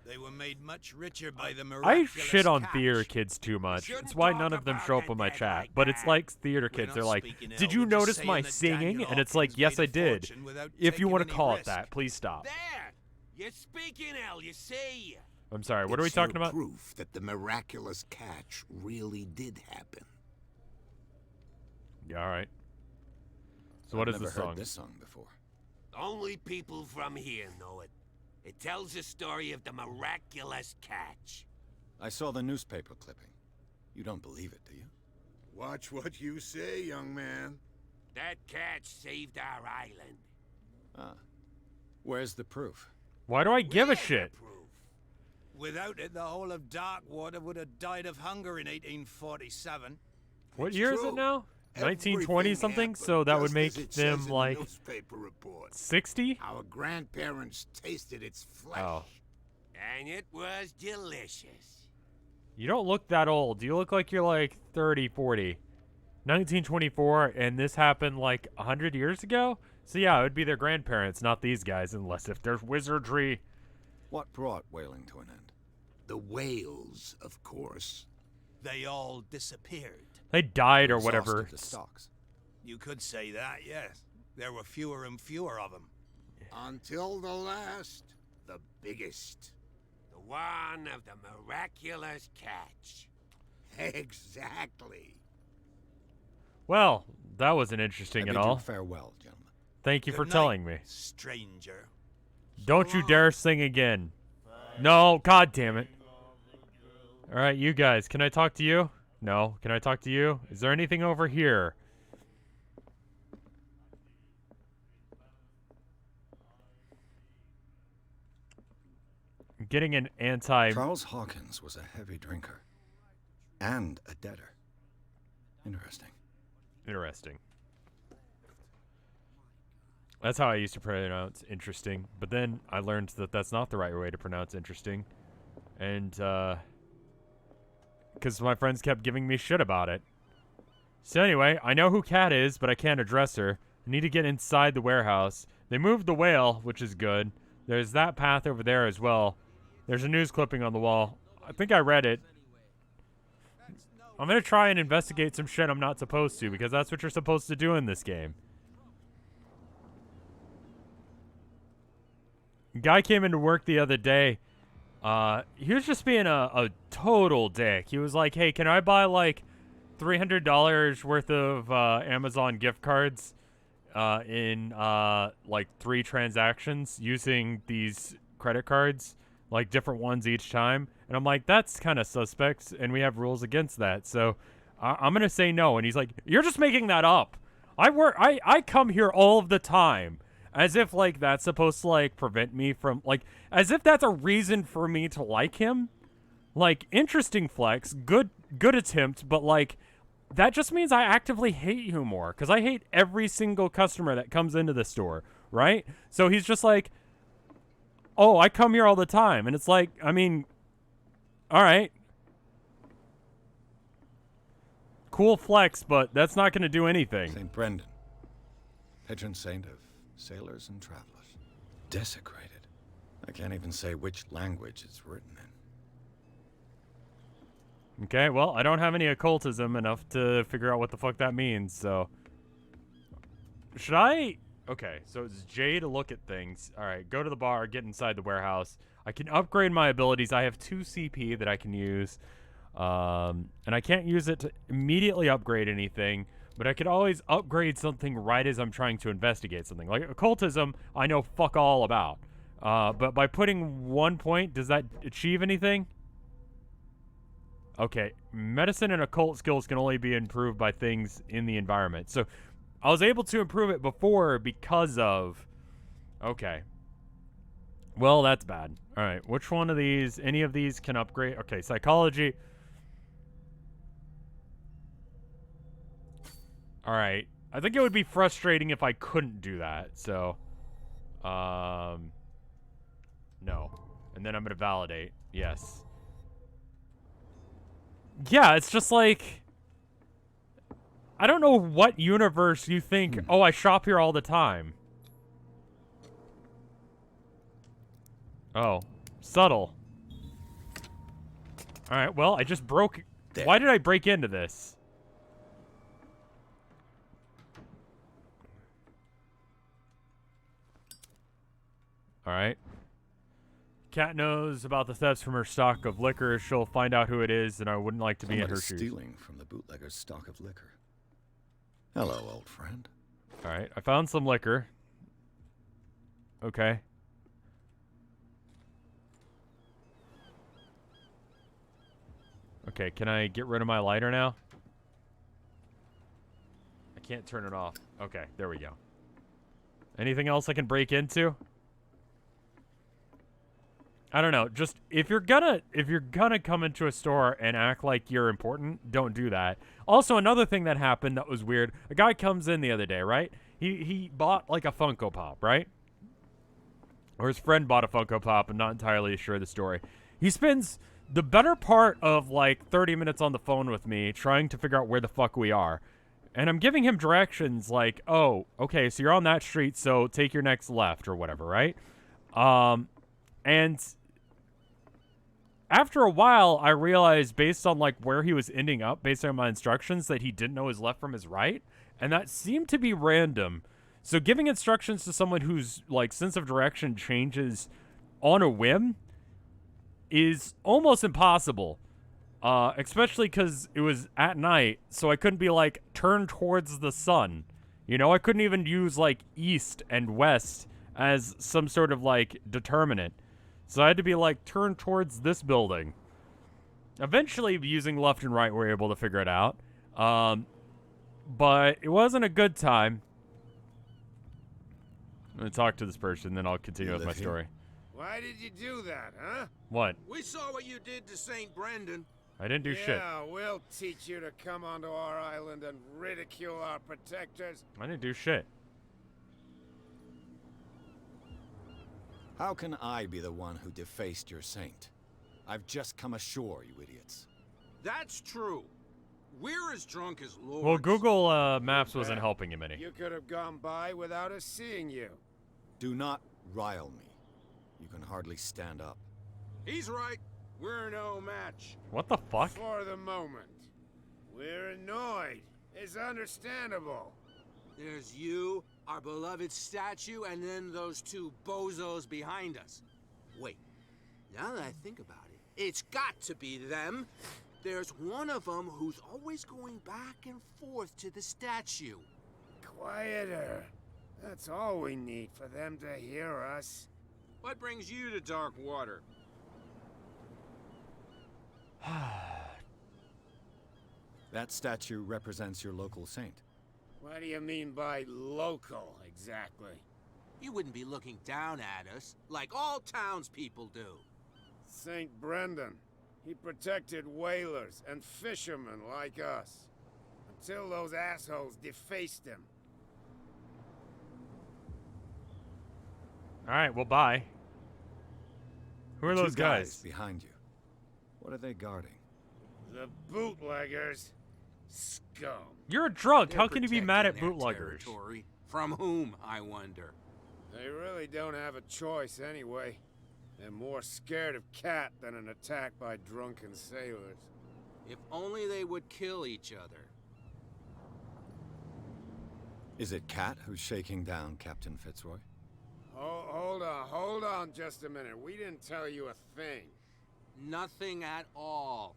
They were made much richer by the I miraculous shit on catch. theater kids too much. shouldn't It's why talk none of them about show up it on my dead chat. like But it's that. like theater We're kids. not They're like, speaking did ill, you we're just notice saying my that singing? Daniel And it's like, Hawkins yes, I made a did. fortune without If you taking want to any call it risk. that, please stop. There! You're speaking ill, you see. I'm sorry, what are we It's your talking about? Proof that the miraculous catch really did happen. Yeah, alright. So what I've is never this heard song? this song before. Only people from here know it. It tells the story of the miraculous catch. I saw the newspaper clipping. You don't believe it, do you? Watch what you say, young man. That catch saved our island. Ah. Where's the proof? Why do I give a Where's the shit? proof? Without it, the whole of Darkwater would have died of hunger in 1847. What It's year is true. it now? Everything 1920 something? happened So that would just make as it them says in the like newspaper reports. 60? Our grandparents tasted its flesh. Oh. And it was delicious. You don't look that old. You look like you're like 30, 40. 1924, and this happened like 100 years ago? So yeah, it would be their grandparents, not these guys, unless if there's wizardry. What brought whaling to an end? The whales, of course. They all disappeared. They died or whatever. Exhausted the stocks. You could say that, yes. There were fewer and fewer of them. Until the last, the biggest. The one of the miraculous catch. Exactly. Well, that wasn't I interesting bid at you all. farewell, gentlemen. Thank you for Good night, telling me. stranger. Don't you dare sing again. No, god damn it. Alright, you guys, can I talk to you? No, can I talk to you? Is there anything over here? I'm getting an anti... Charles Hawkins was a heavy drinker. And a debtor. Interesting. Interesting. That's how I used to pronounce interesting. But then I learned that that's not the right way to pronounce interesting. And, because my friends kept giving me shit about it. So anyway, I know who Kat is, but I can't address her. I need to get inside the warehouse. They moved the whale, which is good. There's that path over there as well. There's a news clipping on the wall. I think I read it. I'm going to try and investigate some shit I'm not supposed to, because that's what you're supposed to do in this game. Guy came into work the other day, He was just being a total dick. He was like, hey, can I buy like $300 worth of Amazon gift cards in like 3 transactions using these credit cards, like different ones each time? And I'm like, that's kind of suspect, and we have rules against that. So I'm gonna say no. And he's like, you're just making that up. I come here all of the time. As if, like, that's supposed to, like, prevent me from, like, as if that's a reason for me to like him. Like, interesting flex, good attempt, but, like, that just means I actively hate you more. Because I hate every single customer that comes into the store, right? So he's just like, oh, I come here all the time. And it's like, I mean, all right. Cool flex, but that's not going to do anything. St. Brendan, patron saint of sailors and travelers. Desecrated. I can't even say which language it's written in. Okay, well, I don't have any occultism enough to figure out what the fuck that means, so... Should I... Okay, so it's J to look at things. Alright, go to the bar, get inside the warehouse. I can upgrade my abilities. I have 2 CP that I can use. And I can't use it to immediately upgrade anything. But I could always upgrade something right as I'm trying to investigate something. Like occultism, I know fuck all about. But by putting 1 point, does that achieve anything? Okay, medicine and occult skills can only be improved by things in the environment. So I was able to improve it before because of... Okay. Well, that's bad. All right, which one of these, any of these can upgrade? Okay, psychology... All right. I think it would be frustrating if I couldn't do that. So, no. And then I'm going to validate. Yes. Yeah, it's just like, I don't know what universe you think, oh, I shop here all the time. Oh, subtle. All right, well, I just broke. There. Why did I break into this? All right. Cat knows about the thefts from her stock of liquor. She'll find out who it is, and I wouldn't like to be in her shoes. Stealing from the bootlegger's stock of liquor. Hello, old friend. All right. I found some liquor. Okay. Okay, can I get rid of my lighter now? I can't turn it off. Okay, there we go. Anything else I can break into? I don't know. Just if you're gonna come into a store and act like you're important, don't do that. Also, another thing that happened that was weird. A guy comes in the other day, right? He bought like a Funko Pop, right? Or his friend bought a Funko Pop. I'm not entirely sure of the story. He spends the better part of like 30 minutes on the phone with me trying to figure out where the fuck we are. And I'm giving him directions like, oh, okay, so you're on that street, so take your next left or whatever, right? And after a while, I realized based on like where he was ending up, based on my instructions, that he didn't know his left from his right. And that seemed to be random. So giving instructions to someone whose like sense of direction changes on a whim is almost impossible. Especially because it was at night, so I couldn't be like, turn towards the sun. You know, I couldn't even use like east and west as some sort of like determinant. So I had to be like, turn towards this building. Eventually, using left and right, we were able to figure it out. But it wasn't a good time. I'm going to talk to this person, then I'll continue with my story. Why did you do that, huh? What? We saw what you did to St. Brendan. I didn't do shit. Yeah, we'll teach you to come onto our island and ridicule our protectors. I didn't do shit. How can I be the one who defaced your saint? I've just come ashore, you idiots. That's true. We're as drunk as lords. Well, Google Maps wasn't helping him any. You could have gone by without us seeing you. Do not rile me. You can hardly stand up. He's right. We're no match. What the fuck? For the moment. We're annoyed. It's understandable. There's you, our beloved statue, and then those two bozos behind us. Wait. Now that I think about it, it's got to be them. There's one of them who's always going back and forth to the statue. Quieter. That's all we need for them to hear us. What brings you to Darkwater? That statue represents your local saint. What do you mean by local, exactly? You wouldn't be looking down at us, like all townspeople do. St. Brendan. He protected whalers and fishermen like us. Until those assholes defaced him. Alright, well, bye. Who are those Two guys? behind you? What are they guarding? The bootleggers. Scum. You're a drunk. They're How can you be mad at protecting their bootleggers? territory. From whom, I wonder? They really don't have a choice anyway. They're more scared of Cat than an attack by drunken sailors. If only they would kill each other. Is it Cat who's shaking down Captain Fitzroy? Oh, hold on just a minute. We didn't tell you a thing. Nothing at all.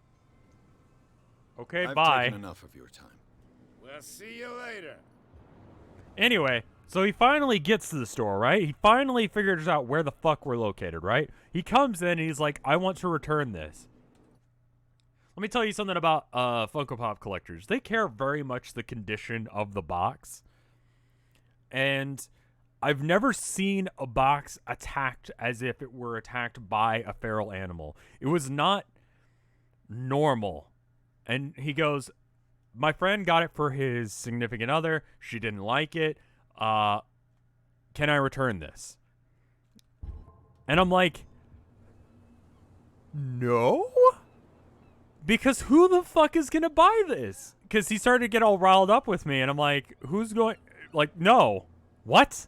Okay, I've bye. taken enough of your time. We'll see you later. Anyway, so he finally gets to the store, right? He finally figures out where the fuck we're located, right? He comes in and he's like, I want to return this. Let me tell you something about Funko Pop collectors. They care very much the condition of the box. And I've never seen a box attacked as if it were attacked by a feral animal. It was not normal. And he goes, my friend got it for his significant other. She didn't like it. Can I return this? And I'm like, no? Because who the fuck is going to buy this? Because he started to get all riled up with me. And I'm like, who's going? Like, no. What?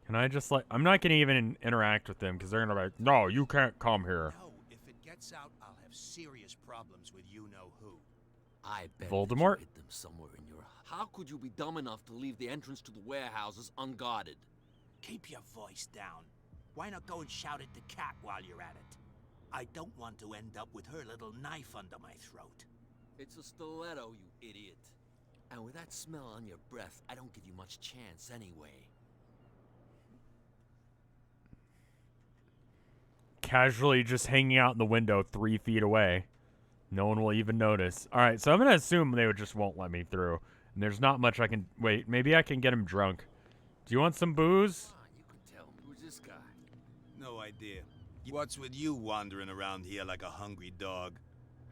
Can I just like, I'm not going to even interact with them because they're going to be like, no, you can't come here. No, if it gets out, I'll have serious problems with you-know-who. I bet Voldemort? that you hid them somewhere in your... How could you be dumb enough to leave the entrance to the warehouses unguarded? Keep your voice down. Why not go and shout at the cat while you're at it? I don't want to end up with her little knife under my throat. It's a stiletto, you idiot. And with that smell on your breath, I don't give you much chance anyway. Casually just hanging out in the window 3 feet away. No one will even notice. All right, so I'm going to assume they just won't let me through. And there's not much I can... Wait, maybe I can get him drunk. Do you want some booze? You can tell. Who's this guy? No idea. What's with you wandering around here like a hungry dog?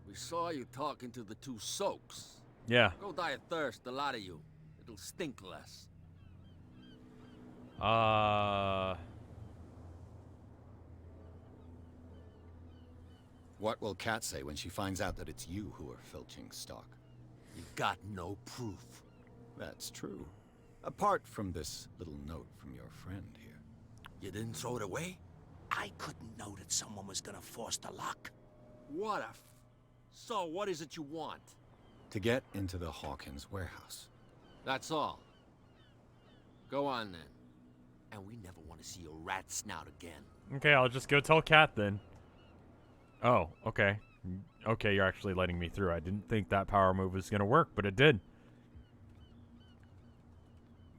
We saw you talking to the two soaks. Yeah. Go die of thirst, the lot of you. It'll stink less. What will Cat say when she finds out that it's you who are filching stock? You've got no proof. That's true. Apart from this little note from your friend here. You didn't throw it away? I couldn't know that someone was gonna force the lock. What a So, what is it you want? To get into the Hawkins warehouse. That's all. Go on, then. And we never want to see your rat snout again. Okay, I'll just go tell Kat then. Oh, okay. Okay, you're actually letting me through. I didn't think that power move was going to work, but it did.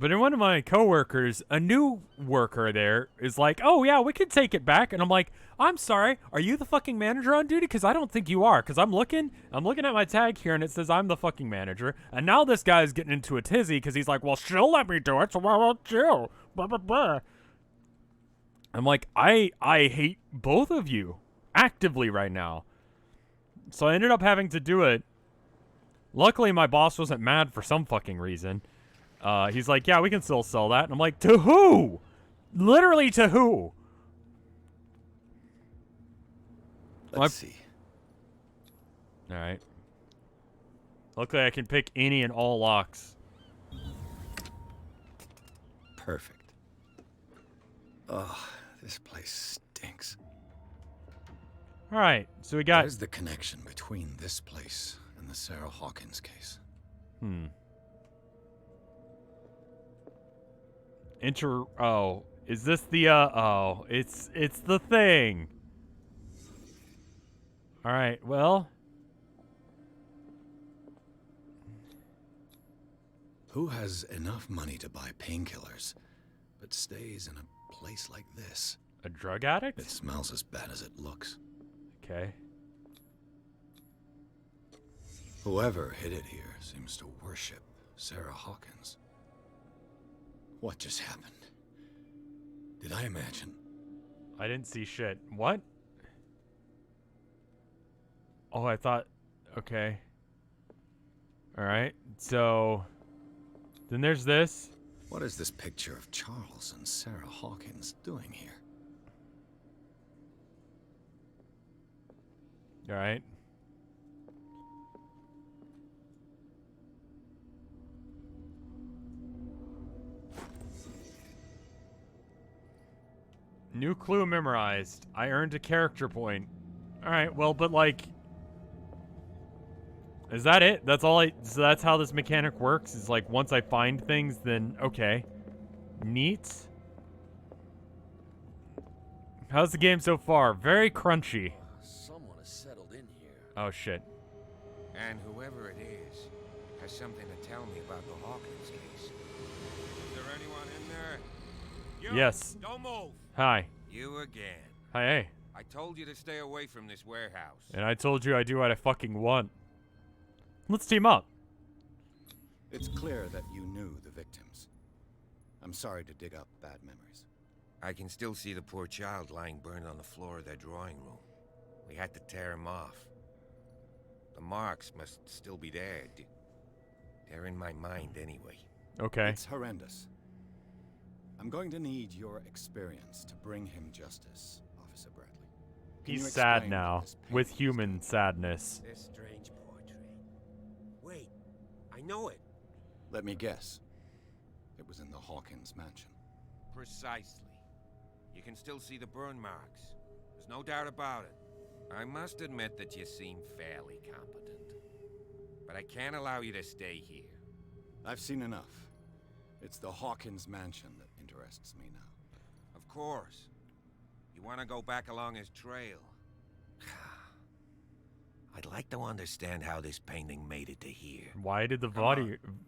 But in one of my coworkers, a new worker there is like, oh, yeah, we can take it back. And I'm like, I'm sorry. Are you the fucking manager on duty? Because I don't think you are. Because I'm looking at my tag here, and it says I'm the fucking manager. And now this guy's getting into a tizzy because he's like, well, she'll let me do it, so why won't you? Blah, blah, blah. I'm like, I hate both of you actively right now. So I ended up having to do it. Luckily, my boss wasn't mad for some fucking reason. He's like, yeah, we can still sell that. And I'm like, to who? Literally to who? Let's see. All right. Luckily, I can pick any and all locks. Perfect. Oh, this place stinks. All right, so we got... What is the connection between this place and the Sarah Hawkins case? Is this the, oh, it's the thing. Alright, well. Who has enough money to buy painkillers, but stays in a place like this? A drug addict? It smells as bad as it looks. Okay. Whoever hid it here seems to worship Sarah Hawkins. What just happened? Did I imagine? I didn't see shit. What? Oh, I thought... Okay. Alright, so... Then there's this. What is this picture of Charles and Sarah Hawkins doing here? Alright. New clue memorized. I earned a character point. Alright, well, but like... Is that it? That's all so that's how this mechanic works? Is like, once I find things, then... Okay. Neat. How's the game so far? Very crunchy. Someone has settled in here. Oh, shit. And whoever it is has something to tell me about the Hawkins case. Is there anyone in there? You, Yes. Don't move. Hi. You again. Hi, hey. I told you to stay away from this warehouse. And I told you I do what I fucking want. Let's team up. It's clear that you knew the victims. I'm sorry to dig up bad memories. I can still see the poor child lying burned on the floor of their drawing room. We had to tear him off. The marks must still be there. They're in my mind anyway. Okay. It's horrendous. I'm going to need your experience to bring him justice, Officer Bradley. Can you He's sad explain now, what this pain with is? human sadness. This strange portrait. Wait, I know it. Let me guess. It was in the Hawkins mansion. Precisely. You can still see the burn marks. There's no doubt about it. I must admit that you seem fairly competent. But I can't allow you to stay here. I've seen enough. It's the Hawkins mansion that interests me now. Of course. You want to go back along his trail. I'd like to understand how this painting made it to here. Why did the Come volume... on.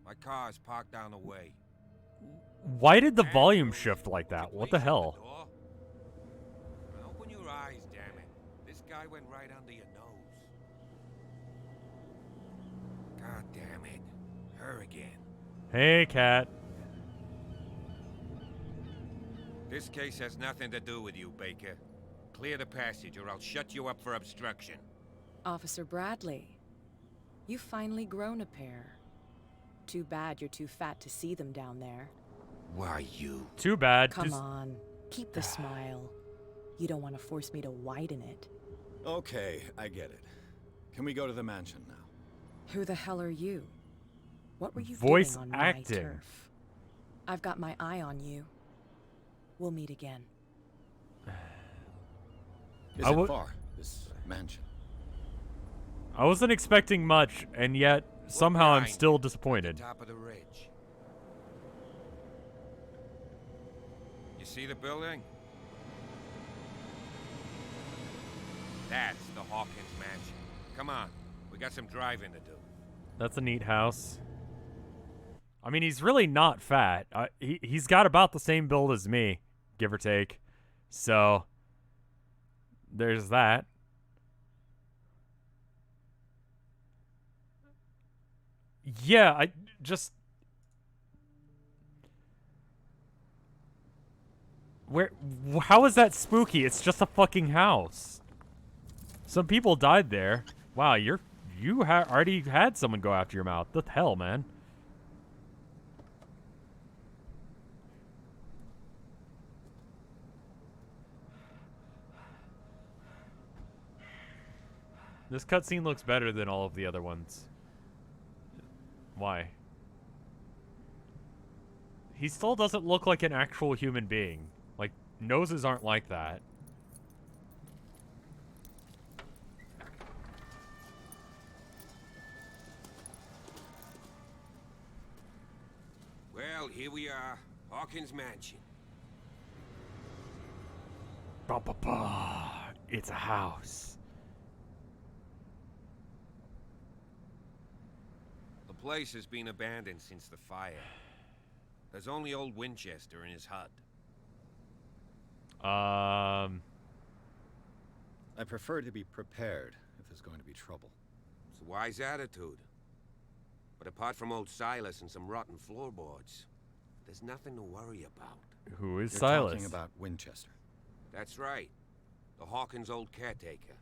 My car's parked down the way. Why did the volume shift like that? What the hell? Open your eyes, damn it. This guy went right under your nose. God damn it. Her again. Hey, cat. This case has nothing to do with you, Baker. Clear the passage or I'll shut you up for obstruction. Officer Bradley, you've finally grown a pair. Too bad you're too fat to see them down there. Why you? Too bad. Come on, keep the smile. You don't want to force me to widen it. Okay, I get it. Can we go to the mansion now? Who the hell are you? What were you Voice doing on acting. my turf? I've got my eye on you. We'll meet again. Is I it would- far, this mansion? I wasn't expecting much, and yet somehow I'm still disappointed. Top of the ridge. You see the building? That's the Hawkins mansion. Come on, we got some driving to do. That's a neat house. I mean, he's really not fat. He's got about the same build as me, give or take. So, there's that. Yeah, I just... How is that spooky? It's just a fucking house. Some people died there. Wow, you already had someone go after your mouth. What the hell, man? This cutscene looks better than all of the other ones. Why? He still doesn't look like an actual human being. Like, noses aren't like that. Well, here we are. Hawkins Mansion. Ba, ba, ba. It's a house. The place has been abandoned since the fire. There's only old Winchester in his hut. I prefer to be prepared if there's going to be trouble. It's a wise attitude. But apart from old Silas and some rotten floorboards, there's nothing to worry about. Who is You're Silas? talking about Winchester. That's right. The Hawkins' old caretaker.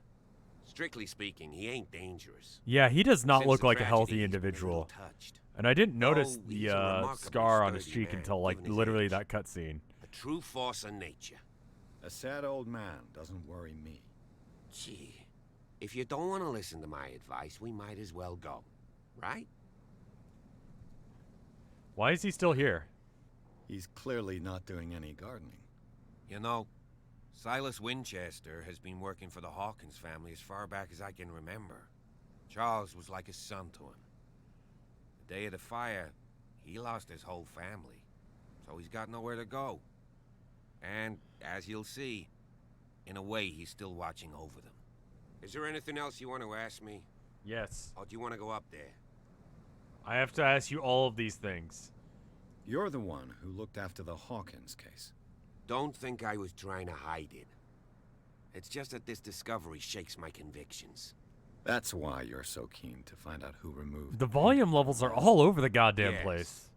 Strictly speaking, he ain't dangerous. Yeah, he does not Since look the like a tragedy, healthy he's been a little individual. touched. And I didn't notice Oh, he's a the remarkably scar on his sturdy cheek man, until, like, given his literally age. that cutscene. A true force of nature. A sad old man doesn't worry me. Gee, if you don't want to listen to my advice, we might as well go, right? Why is he still here? He's clearly not doing any gardening. You know, Silas Winchester has been working for the Hawkins family as far back as I can remember. Charles was like a son to him. The day of the fire, he lost his whole family, so he's got nowhere to go. And, as you'll see, in a way, he's still watching over them. Is there anything else you want to ask me? Yes. Or do you want to go up there? I have to ask you all of these things. You're the one who looked after the Hawkins case. Don't think I was trying to hide it. It's just that this discovery shakes my convictions. That's why you're so keen to find out who removed The volume levels are all over the goddamn Yes. place.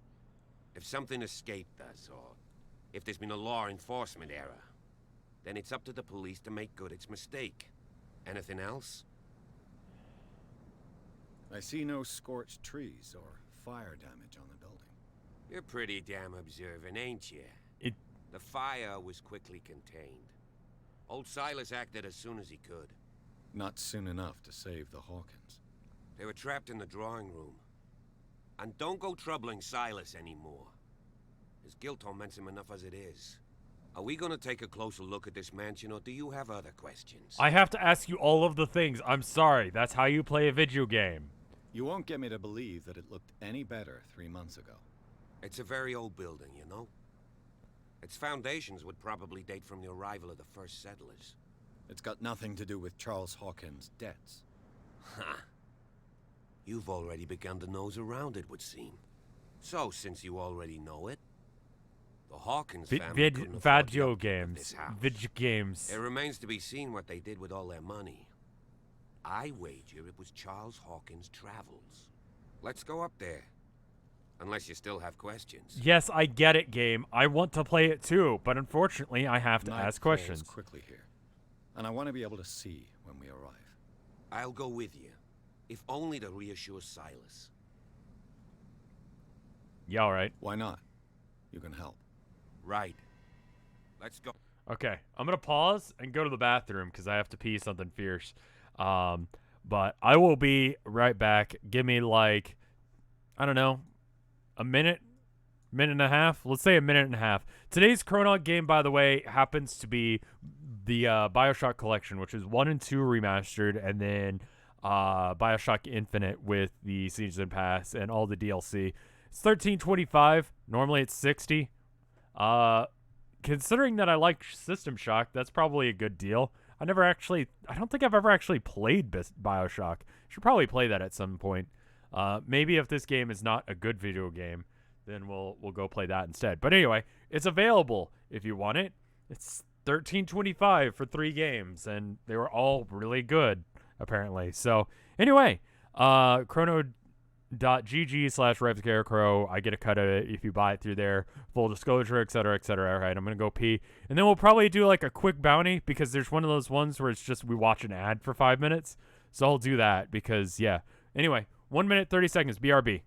If something escaped us, or if there's been a law enforcement error, then it's up to the police to make good its mistake. Anything else? I see no scorched trees or fire damage on the building. You're pretty damn observant, ain't you? The fire was quickly contained. Old Silas acted as soon as he could. Not soon enough to save the Hawkins. They were trapped in the drawing room. And don't go troubling Silas anymore. His guilt torments him enough as it is. Are we gonna take a closer look at this mansion, or do you have other questions? I have to ask you all of the things. I'm sorry. That's how you play a video game. You won't get me to believe that it looked any better 3 months ago. It's a very old building, you know? Its foundations would probably date from the arrival of the first settlers. It's got nothing to do with Charles Hawkins' debts. Ha! You've already begun to nose around it, would seem. So, since you already know it, the Hawkins family couldn't afford the Video upkeep of games. this house. Video games. It remains to be seen what they did with all their money. I wager it was Charles Hawkins' travels. Let's go up there. Unless you still have questions. Yes, I get it, game. I want to play it too, but unfortunately, I have to Night ask falls questions. quickly here, and I want to be able to see when we arrive. I'll go with you, if only to reassure Silas. Yeah, all right. Why not? You can help. Right. Let's go. Okay, I'm gonna pause and go to the bathroom because I have to pee something fierce. But I will be right back. Give me like, I don't know, a minute and a half. Let's say a minute and a half. Today's Chronog game, by the way, happens to be the BioShock Collection, which is 1 and 2 remastered, and then BioShock Infinite with the Season Pass and all the DLC. It's $13.25. Normally it's $60. Considering that I like System Shock, that's probably a good deal. I don't think I've ever actually played BioShock. Should probably play that at some point. Maybe if this game is not a good video game, then we'll go play that instead. But anyway, it's available if you want it. It's $13.25 for 3 games, and they were all really good, apparently. So anyway, chrono.gg/RevScarecrow. I get a cut of it if you buy it through there. Full disclosure, etc., etc. All right, I'm going to go pee. And then we'll probably do like a quick bounty because there's one of those ones where it's just we watch an ad for 5 minutes. So I'll do that because, yeah. Anyway, 1 minute, 30 seconds. BRB.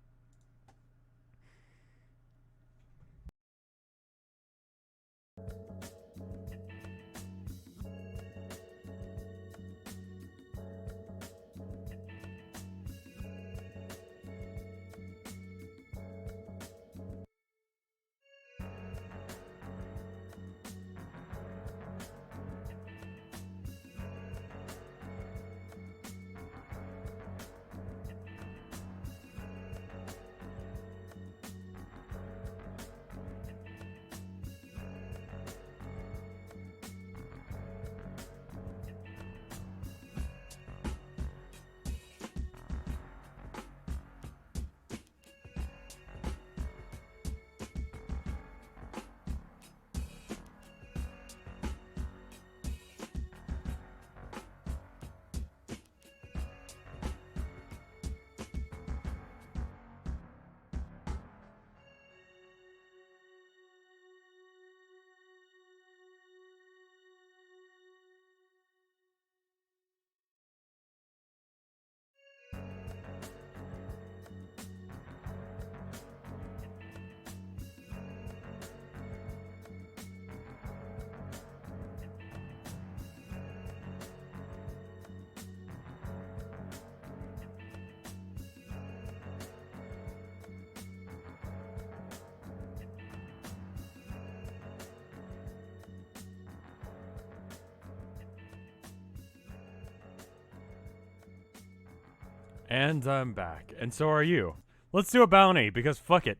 And I'm back. And so are you. Let's do a bounty, because fuck it.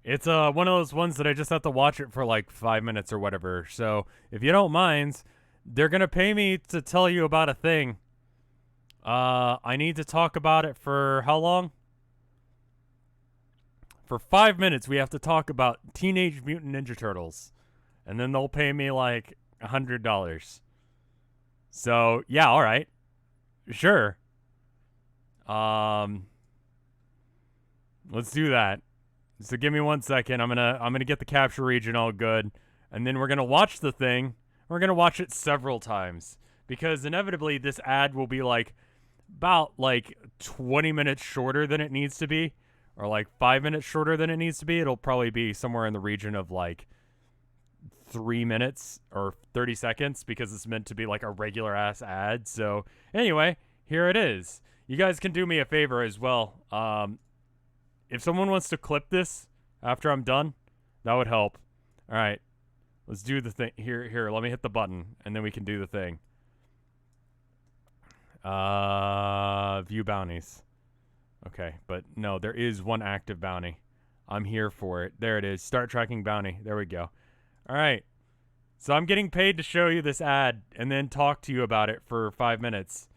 It's one of those ones that I just have to watch it for like 5 minutes or whatever. So if you don't mind, they're going to pay me to tell you about a thing. I need to talk about it for how long? For 5 minutes, we have to talk about Teenage Mutant Ninja Turtles. And then they'll pay me like $100. So, yeah, all right. Sure. Let's do that. So give me 1 second. I'm gonna get the capture region all good, and then we're gonna watch the thing. We're gonna watch it several times because inevitably this ad will be like about like 20 minutes shorter than it needs to be, or like 5 minutes shorter than it needs to be. It'll probably be somewhere in the region of like 3 minutes or 30 seconds because it's meant to be like a regular ass ad. So anyway, here it is. You guys can do me a favor as well. If someone wants to clip this after I'm done, that would help. All right, let's do the thing. Here, let me hit the button, and then we can do the thing. View bounties. Okay, but no, there is one active bounty. I'm here for it. There it is. Start tracking bounty. There we go. All right. So I'm getting paid to show you this ad and then talk to you about it for 5 minutes.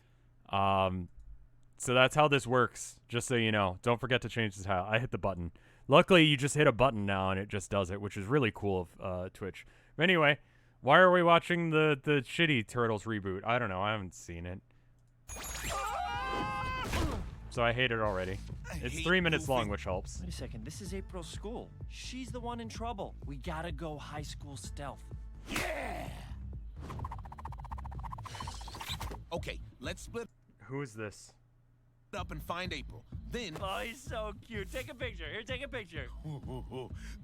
So that's how this works, just so you know. Don't forget to change the tile. I hit the button. Luckily, you just hit a button now, and it just does it, which is really cool of Twitch. But anyway, why are we watching the shitty Turtles reboot? I don't know. I haven't seen it. So I hate it already. It's 3 minutes long, which helps. Wait a second. This is April's school. She's the one in trouble. We gotta go high school stealth. Yeah! Okay, let's split Who is this? up and find April. Then... Oh, he's so cute. Take a picture. Here, take a picture.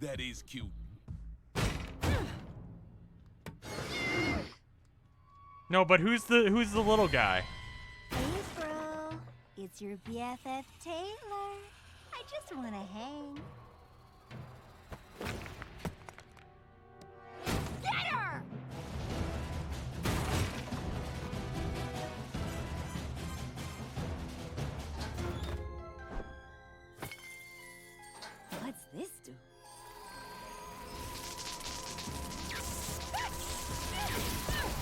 That is cute. No, but who's the little guy? April, it's your BFF Taylor. I just want to hang. Get her! What's this do?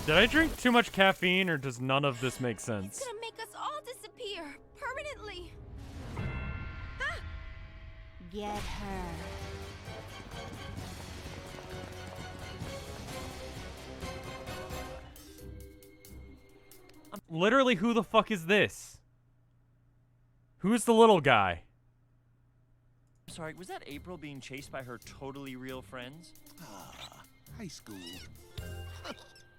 Did I drink too much caffeine, or does none of this make sense? It's gonna make us all disappear permanently. Ah! Get her. Literally, who the fuck is this? Who's the little guy? Sorry, was that April being chased by her totally real friends? Ah, high school.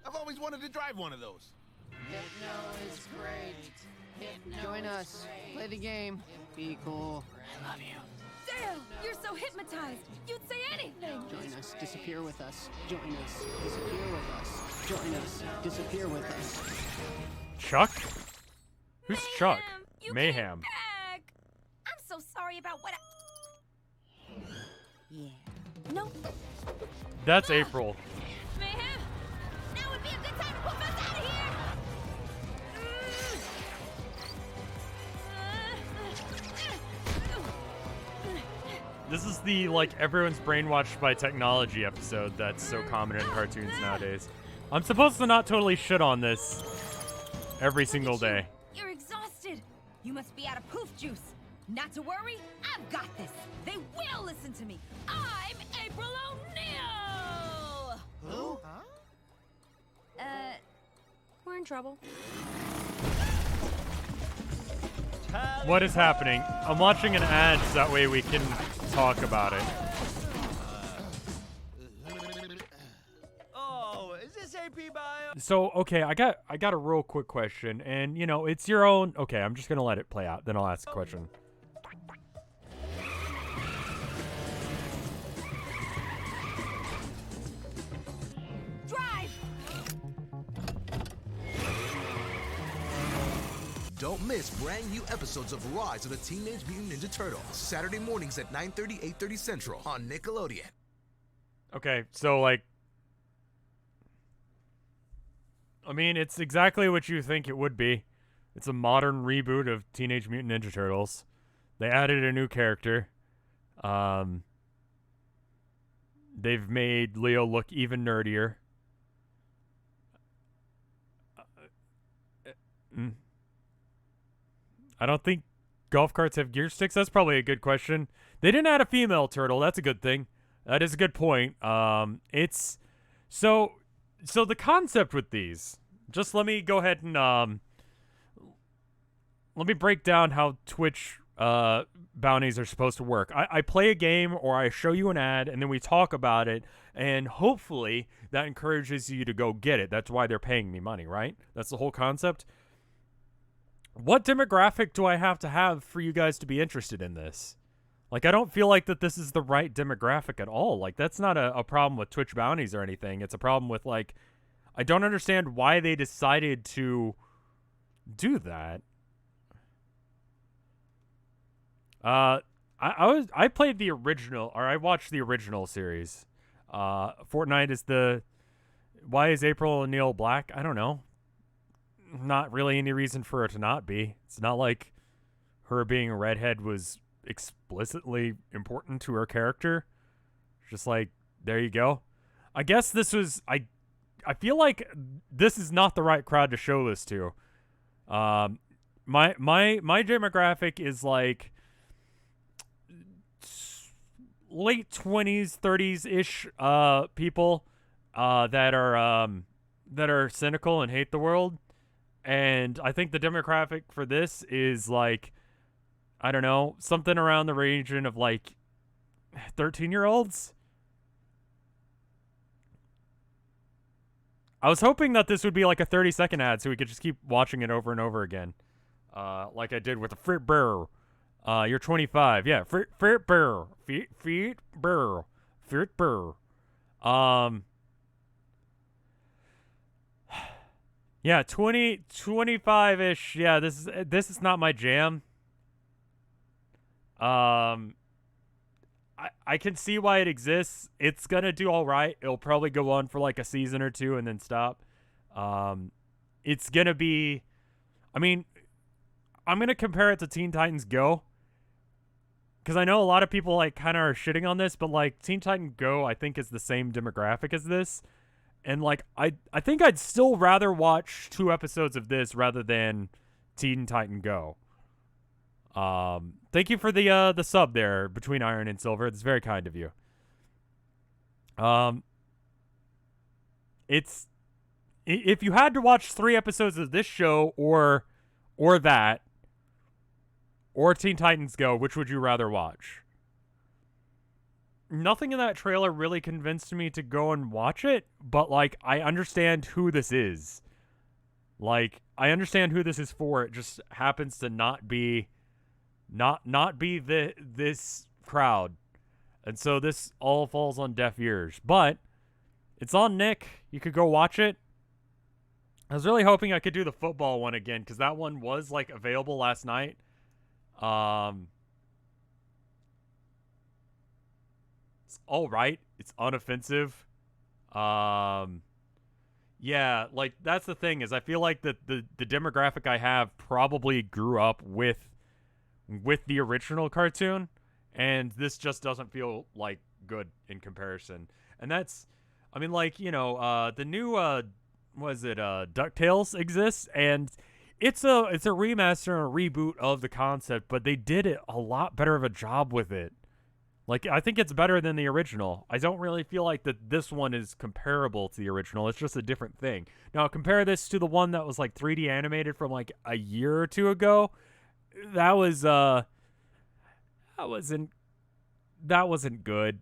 I've always wanted to drive one of those. Hypno is great. Join us. Play the game. Be cool. I love you. Dale, you're so hypnotized. You'd say anything. Join us. Disappear with us. Join us. Disappear with us. Join us. Disappear with us. Chuck? Who's Chuck? You Mayhem. came back. I'm so sorry about what Yeah. No. That's April. Mayhem. Now would be a good time to put us out of here. This is the, like, everyone's brainwashed by technology episode that's so common in cartoons nowadays. I'm supposed to not totally shit on this every single day. You're exhausted. You must be out of poof juice. Not to worry, I've got this. They will listen to me. I'm April O'Neil. Who? We're in trouble. What is happening? I'm watching an ad so that way we can talk about it. Oh, is this AP Bio? So, okay, I got a real quick question, and, you know, it's your own... Okay, I'm just gonna let it play out, then I'll ask a question. Drive! Don't miss brand new episodes of Rise of the Teenage Mutant Ninja Turtles, Saturday mornings at 9:30, 8:30 Central on Nickelodeon. Okay, so, like... I mean, it's exactly what you think it would be. It's a modern reboot of Teenage Mutant Ninja Turtles. They added a new character. They've made Leo look even nerdier. I don't think golf carts have gear sticks. That's probably a good question. They didn't add a female turtle. That's a good thing. That is a good point. It's so the concept with these. Just let me go ahead and let me break down how Twitch bounties are supposed to work. I play a game or I show you an ad and then we talk about it, and hopefully that encourages you to go get it. That's why they're paying me money, right? That's the whole concept. What demographic do I have to have for you guys to be interested in this? Like, I don't feel like that this is the right demographic at all. Like, that's not a problem with Twitch bounties or anything. It's a problem with, like, I don't understand why they decided to do that. I played the original, or I watched the original series. Fortnite is why is April O'Neil black? I don't know. Not really any reason for her to not be. It's not like her being a redhead was explicitly important to her character. Just like, there you go. I guess this was, I feel like this is not the right crowd to show this to. My demographic is like late 20s, 30s-ish people that are cynical and hate the world. And I think the demographic for this is like, I don't know, something around the region of like 13-year-olds. I was hoping that this would be like a 30-second ad so we could just keep watching it over and over again. Like I did with the Fruit Bear. You're 25. Yeah, Fruit Bear. Fruit Bear. Fruit Bear. Yeah, 25-ish. Yeah, this is not my jam. I can see why it exists. It's gonna do all right. It'll probably go on for like a season or two and then stop. It's gonna be, I mean, I'm gonna compare it to Teen Titans Go, because I know a lot of people like kind of are shitting on this, but like Teen Titans Go, I think is the same demographic as this. And, like, I think I'd still rather watch 2 episodes of this rather than Teen Titan Go. Thank you for the sub there, Between Iron and Silver. It's very kind of you. If you had to watch 3 episodes of this show or that, or Teen Titans Go, which would you rather watch? Nothing in that trailer really convinced me to go and watch it, but, like, I understand who this is. Like, I understand who this is for. It just happens to not be this crowd. And so this all falls on deaf ears. But it's on Nick. You could go watch it. I was really hoping I could do the football one again, because that one was, like, available last night. It's all right. It's unoffensive. Yeah, like, that's the thing, is I feel like the demographic I have probably grew up with the original cartoon, and this just doesn't feel, like, good in comparison. And that's, I mean, like, you know, the new, DuckTales exists, and it's a remaster and a reboot of the concept, but they did it a lot better of a job with it. Like, I think it's better than the original. I don't really feel like that this one is comparable to the original. It's just a different thing. Now, compare this to the one that was, like, 3D animated from, like, a year or 2 ago. That wasn't good.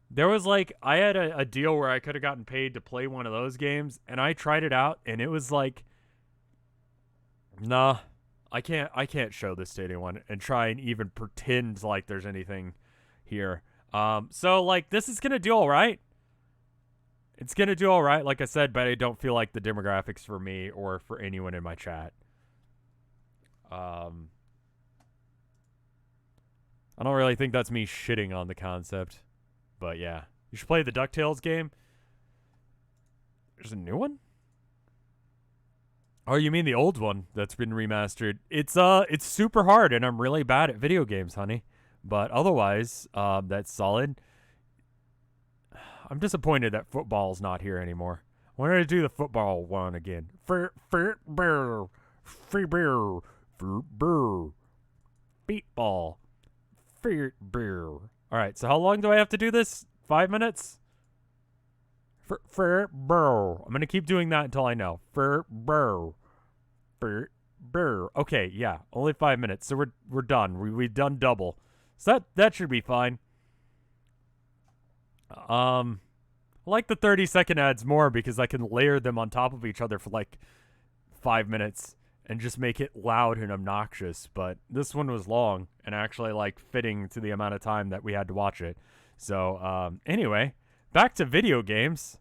There was, like, I had a deal where I could have gotten paid to play one of those games, and I tried it out, and it was like, nah, I can't show this to anyone and try and even pretend like there's anything here. So, like, this is gonna do all right. It's gonna do all right, like I said, but I don't feel like the demographics for me or for anyone in my chat. I don't really think that's me shitting on the concept, but yeah. You should play the DuckTales game. There's a new one? Oh, you mean the old one that's been remastered? It's super hard, and I'm really bad at video games, honey. But otherwise, that's solid. I'm disappointed that football's not here anymore. I wanted to do the football one again. Beatball. All right, so how long do I have to do this? 5 minutes? I'm gonna keep doing that until I know. Okay, yeah, only 5 minutes, so we're done. We've done double, so that should be fine. I like the 30-second ads more because I can layer them on top of each other for like 5 minutes and just make it loud and obnoxious. But this one was long and actually like fitting to the amount of time that we had to watch it. So anyway, back to video games.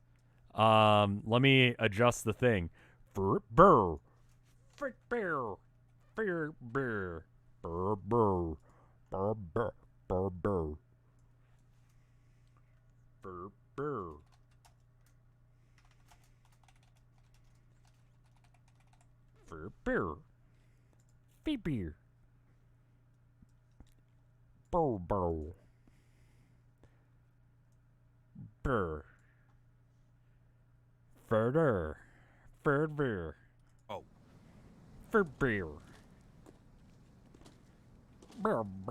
Let me adjust the thing. Further. Oh. For beer. Brr.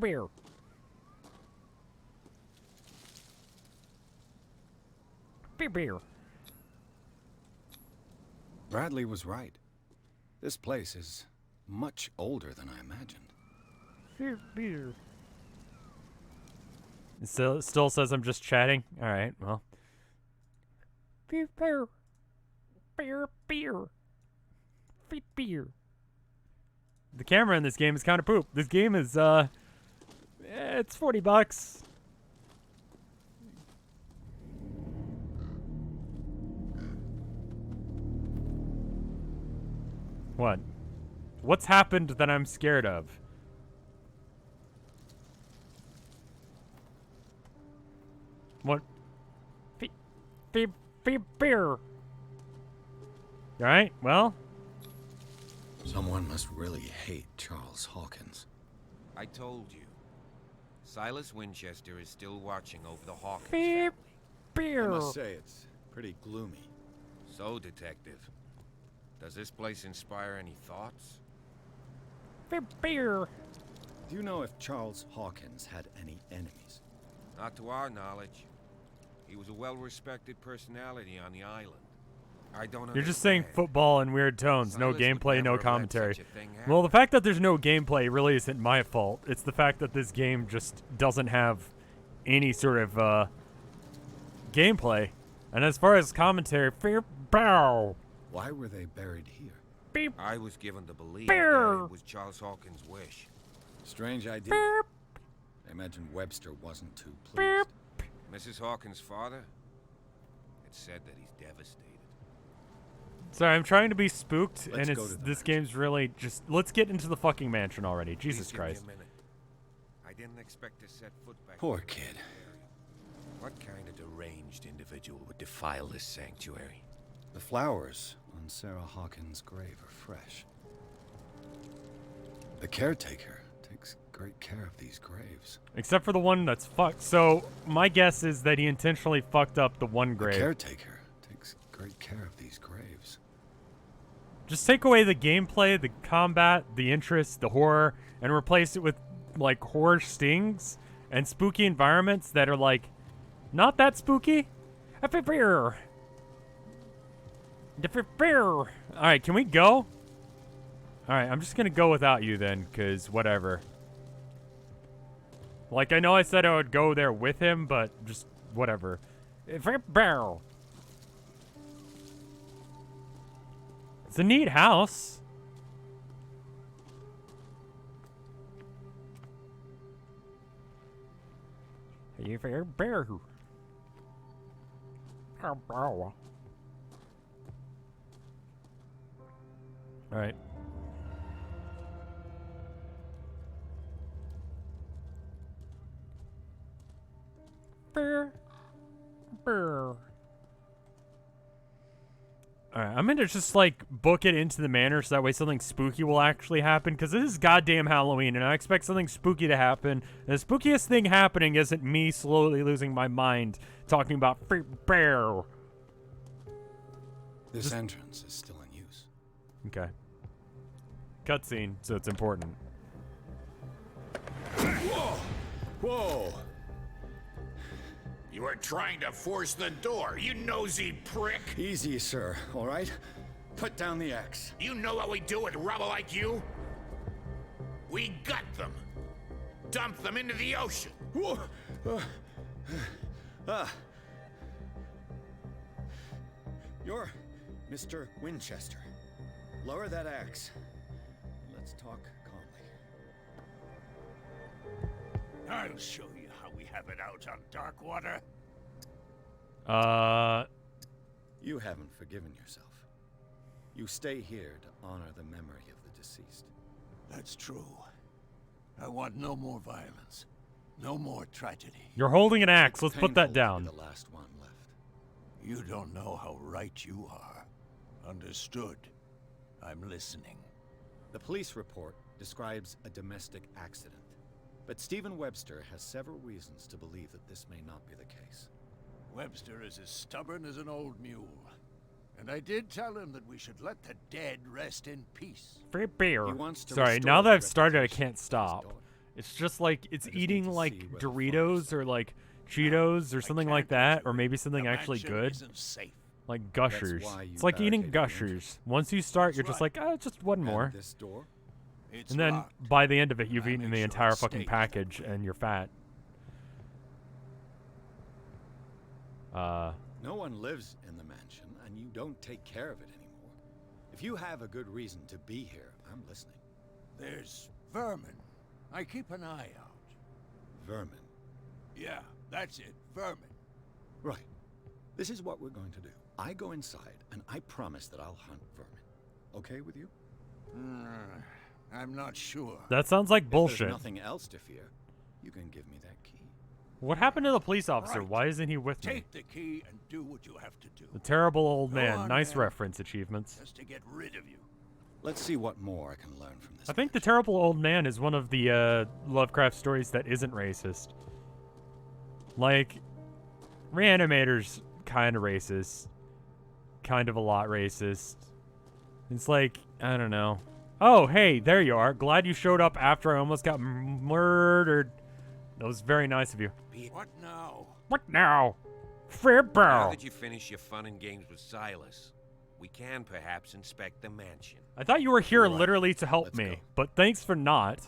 Beer. Beer. Bradley was right. This place is much older than I imagined. Beer. It still says I'm just chatting. All right, well. Beer. The camera in this game is kind of poop. This game is it's $40. What? What's happened that I'm scared of? What? Beer. Alright, well. Someone must really hate Charles Hawkins. I told you. Silas Winchester is still watching over the Hawkins family. I must say, it's pretty gloomy. So, Detective, does this place inspire any thoughts? Beer. Do you know if Charles Hawkins had any enemies? Not to our knowledge. He was a well-respected personality on the island. I don't understand. You're just saying football in weird tones. No gameplay, no commentary. Well, the fact that there's no gameplay really isn't my fault. It's the fact that this game just doesn't have any sort of gameplay. And as far as commentary, why were they buried here? I was given to believe that it was Charles Hawkins' wish. Strange idea. I imagine Webster wasn't too pleased. Mrs. Hawkins' father? It said that he's devastated. Sorry, I'm trying to be spooked, Let's and go it's to the this game's really just... Let's get into the fucking mansion already. Jesus Please give me a Christ. minute. I didn't expect to set foot back. Poor kid. What kind of deranged individual would defile this sanctuary? The flowers on Sarah Hawkins' grave are fresh. The caretaker takes great care of these graves. Except for the one that's fucked. So, my guess is that he intentionally fucked up the one grave. The caretaker takes great care of these graves. Just take away the gameplay, the combat, the interest, the horror, and replace it with, like, horror stings and spooky environments that are, like, not that spooky. Alright, can we go? Alright, I'm just gonna go without you then, because whatever. Like, I know I said I would go there with him, but just whatever. It's a neat house. All right. Brr. Brr. Alright, I'm gonna just, like, book it into the manor so that way something spooky will actually happen, because this is goddamn Halloween, and I expect something spooky to happen. And the spookiest thing happening isn't me slowly losing my mind talking about bear. This entrance is still in use. Okay. Cutscene, so it's important. Whoa! Whoa! You were trying to force the door, you nosy prick! Easy, sir, all right? Put down the axe. You know what we do with rubble like you? We gut them. Dump them into the ocean. Whoa! You're Mr. Winchester. Lower that axe. Let's talk calmly. I'll show you how we have it out on Darkwater. You haven't forgiven yourself. You stay here to honor the memory of the deceased. That's true. I want no more violence. No more tragedy. You're holding an axe. Let's put that Painful to down. be the last one left. You don't know how right you are. Understood. I'm listening. The police report describes a domestic accident, but Stephen Webster has several reasons to believe that this may not be the case. Webster is as stubborn as an old mule. And I did tell him that we should let the dead rest in peace. Free beer. He wants to Sorry, restore now that the I've started, I reputation can't of his stop. daughter. It's just like, it's I just need eating to like see where the Doritos or like Cheetos or something like that, or maybe something The actually mansion good. isn't safe. Like Gushers. why you It's like eating barricaded the Gushers. Once you start, you're That's just like, just one And more. this door? It's And then locked. by the end of it, you've I eaten make the sure entire it fucking stays that package way. and you're fat. No one lives in the mansion, and you don't take care of it anymore. If you have a good reason to be here, I'm listening. There's vermin. I keep an eye out. Vermin. Yeah, that's it. Vermin. Right. This is what we're going to do. I go inside, and I promise that I'll hunt vermin. Okay with you? I'm not sure. That sounds like If bullshit. there's nothing else to fear, you can give me that key. What happened to the police officer? Right. Why isn't he with me? Take the key and do what you have to do. The terrible old Go man. on, Nice man. reference achievements. Just to get rid of you. Let's see what more I can learn from this. I think the terrible old man is one of the Lovecraft stories that isn't racist. Like, Reanimator's kind of racist. Kind of a lot racist. It's like, I don't know. Oh, hey, there you are. Glad you showed up after I almost got murdered. That was very nice of you. What now? What now? Fair Now bow. that you finish your fun and games with Silas, we can perhaps inspect the mansion. I thought you were here All right, literally to help let's me, go. but thanks for not.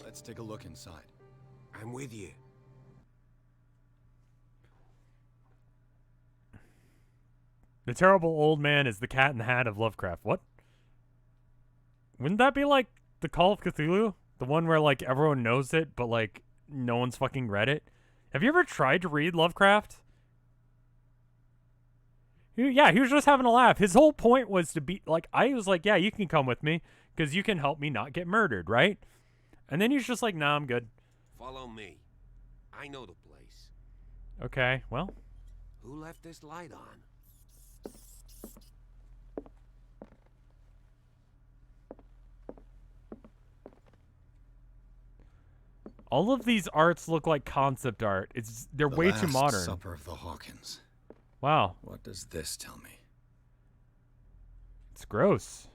Let's take a look inside. I'm with you. The terrible old man is the cat in the hat of Lovecraft. What? Wouldn't that be like the Call of Cthulhu? The one where like everyone knows it, but like no one's fucking read it? Have you ever tried to read Lovecraft? Yeah, he was just having a laugh. His whole point was to be like, I was like, yeah, you can come with me because you can help me not get murdered, right? And then he's just like, nah, I'm good. Follow me. I know the place. Okay, well. Who left this light on? All of these arts look like concept art. They're way too Last modern. Supper of the Hawkins. Wow. What does this tell me? It's gross.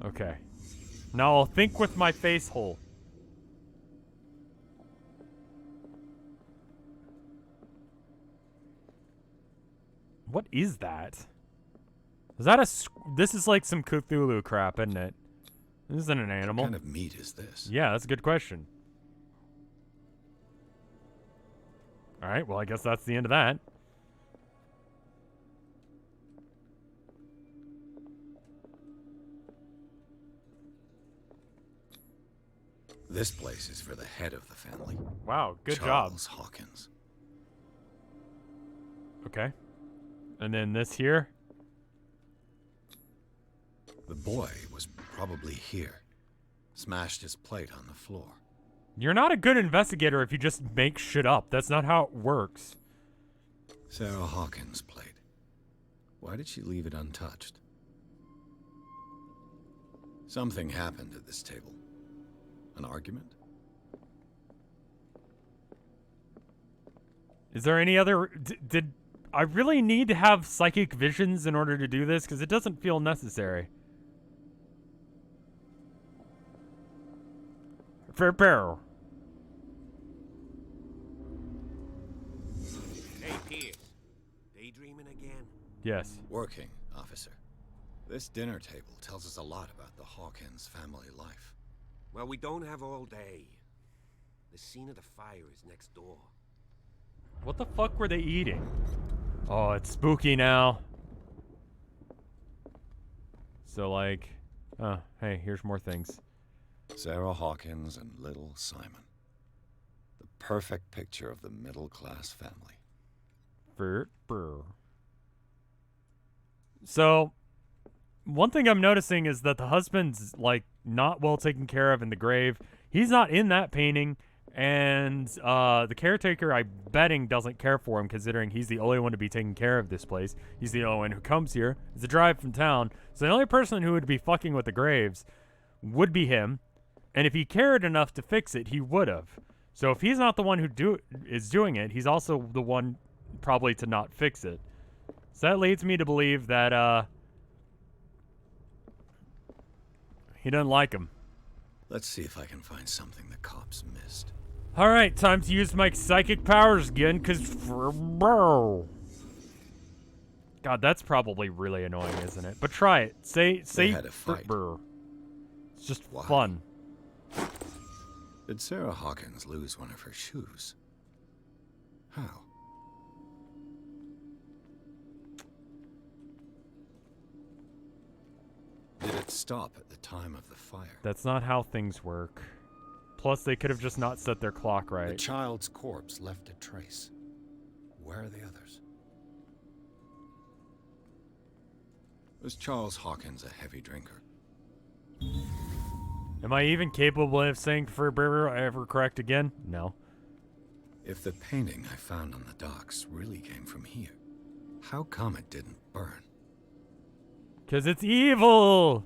Okay. Now I'll think with my face hole. What is that? Is that this is like some Cthulhu crap, isn't it? This isn't an animal. What kind of meat is this? Yeah, that's a good question. Alright, well I guess that's the end of that. This place is for the head of the family. Wow, good Charles job. Hawkins. Okay. And then this here. The boy was probably here. Smashed his plate on the floor. You're not a good investigator if you just make shit up. That's not how it works. Sarah Hawkins' plate. Why did she leave it untouched? Something happened at this table. An argument? Is there any other... Did I really need to have psychic visions in order to do this? Because it doesn't feel necessary. Prepare. Hey, Pierce. Daydreaming again? Yes. Working, officer. This dinner table tells us a lot about the Hawkins family life. Well, we don't have all day. The scene of the fire is next door. What the fuck were they eating? Oh, it's spooky now. So, like... Oh, hey, here's more things. Sarah Hawkins and little Simon. The perfect picture of the middle-class family. So, one thing I'm noticing is that the husband's, like, not well taken care of in the grave. He's not in that painting, and the caretaker, I'm betting, doesn't care for him, considering he's the only one to be taking care of this place. He's the only one who comes here. It's a drive from town. So the only person who would be fucking with the graves would be him, and if he cared enough to fix it, he would have. So if he's not the one who is doing it, he's also the one probably to not fix it. So that leads me to believe that, he doesn't like him. Let's see if I can find something the cops missed. Alright, time to use my psychic powers again, because... God, that's probably really annoying, isn't it? But try it. Say had a fight. It's just Why? fun. Did Sarah Hawkins lose one of her shoes? How? Did it stop at the time of the fire? That's not how things work. Plus, they could have just not set their clock right. The child's corpse left a trace. Where are the others? Was Charles Hawkins a heavy drinker? Am I even capable of saying ever correct again? No. If the painting I found on the docks really came from here, how come it didn't burn? 'Cause it's evil!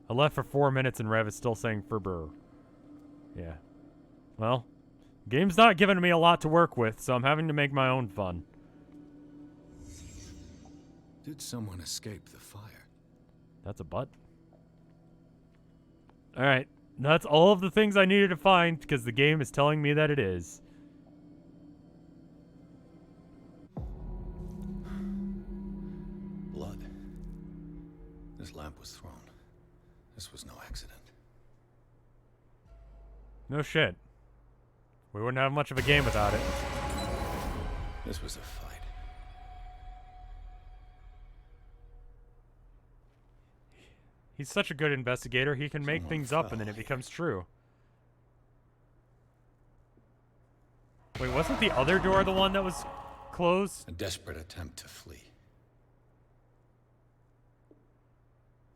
I left for 4 minutes and Rev is still saying Ferber. Yeah. Well, game's not giving me a lot to work with, so I'm having to make my own fun. Did someone escape the fire? That's a butt. Alright, that's all of the things I needed to find, because the game is telling me that it is. Blood. This lamp was thrown. This was no accident. No shit. We wouldn't have much of a game without it. This was a fight. He's such a good investigator, he can make things up and then it becomes true. Wait, wasn't the other door the one that was closed? A desperate attempt to flee.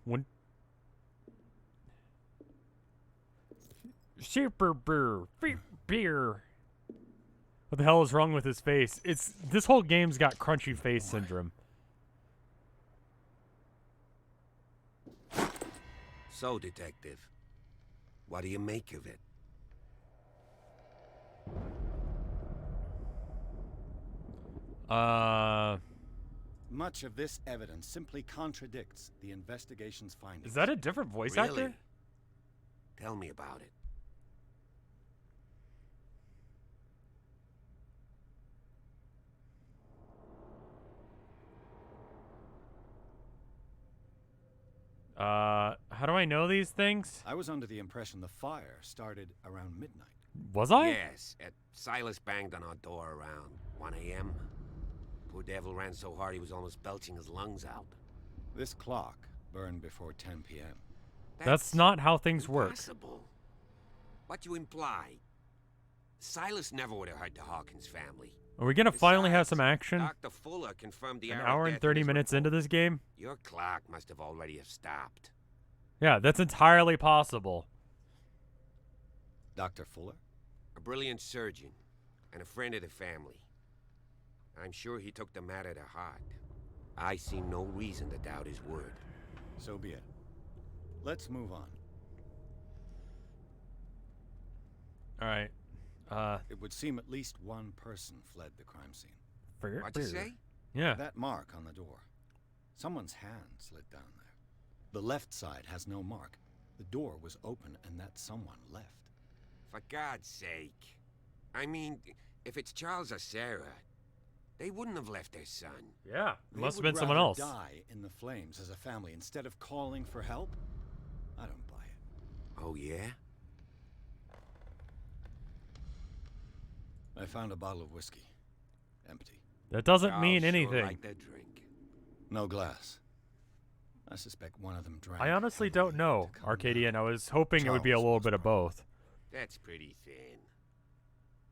When... Super beer. What the hell is wrong with his face? This whole game's got crunchy face syndrome. So, Detective, what do you make of it? Much of this evidence simply contradicts the investigation's findings. Is that a different voice actor? Tell me about it. How do I know these things? I was under the impression the fire started around midnight. Was I? Yes, Silas banged on our door around 1 a.m. Poor devil ran so hard he was almost belching his lungs out. This clock burned before 10 p.m. That's not how things work. Impossible. What you imply? Silas never would have hurt the Hawkins family. Are we gonna finally have some action? Dr. Fuller confirmed the An hour hour of and death 30 in his minutes into this game? Your clock must have already have stopped. Yeah, that's entirely possible. Dr. Fuller? A brilliant surgeon and a friend of the family. I'm sure he took the matter to heart. I see no reason to doubt his word. So be it. Let's move on. All right. It would seem at least one person fled the crime scene. What'd you say? Yeah. That mark on the door. Someone's hand slid down there. The left side has no mark. The door was open and that someone left. For God's sake. I mean, if it's Charles or Sarah, they wouldn't have left their son. Yeah, it They must have would been someone rather else. Die in the flames as a family instead of calling for help? I don't buy it. Oh, yeah? I found a bottle of whiskey. Empty. That doesn't mean Sure anything. like that drink. No glass. I suspect one of them drank. I honestly don't know, Arcadian. I was hoping it would be a little bit of both. That's pretty thin.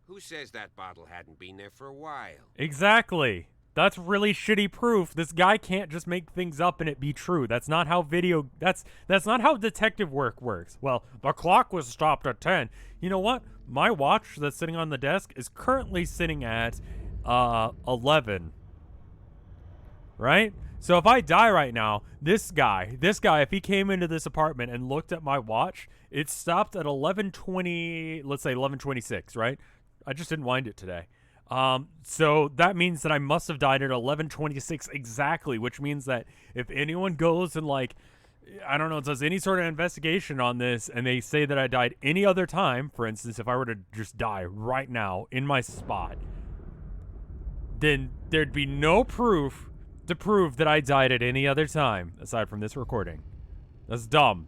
Who says that bottle hadn't been there for a while? Exactly. That's really shitty proof. This guy can't just make things up and it be true. That's not how that's not how detective work works. Well, the clock was stopped at 10. You know what? My watch that's sitting on the desk is currently sitting at 11. Right? So if I die right now, this guy, if he came into this apartment and looked at my watch, it stopped at 11:20, let's say 11:26, right? I just didn't wind it today. So that means that I must have died at 11:26 exactly, which means that if anyone goes and like, I don't know, does any sort of investigation on this and they say that I died any other time, for instance, if I were to just die right now in my spot, then there'd be no proof to prove that I died at any other time aside from this recording. That's dumb.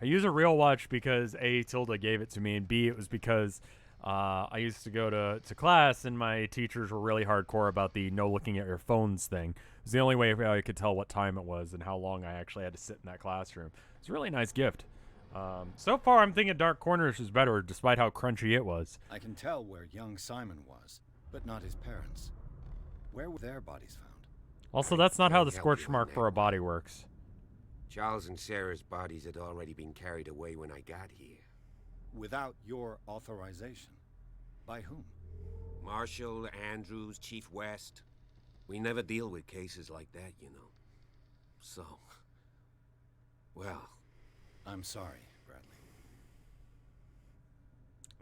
I use a real watch because A, Tilda gave it to me, and B, it was because I used to go to class and my teachers were really hardcore about the no looking at your phones thing. It was the only way I could tell what time it was and how long I actually had to sit in that classroom. It's a really nice gift. So far, I'm thinking Dark Corners is better, despite how crunchy it was. I can tell where young Simon was, but not his parents. Where were their bodies found? Also, that's not how the scorch mark for a body works. Charles and Sarah's bodies had already been carried away when I got here. Without your authorization? By whom? Marshall, Andrews, Chief West. We never deal with cases like that, you know. So, well. I'm sorry, Bradley.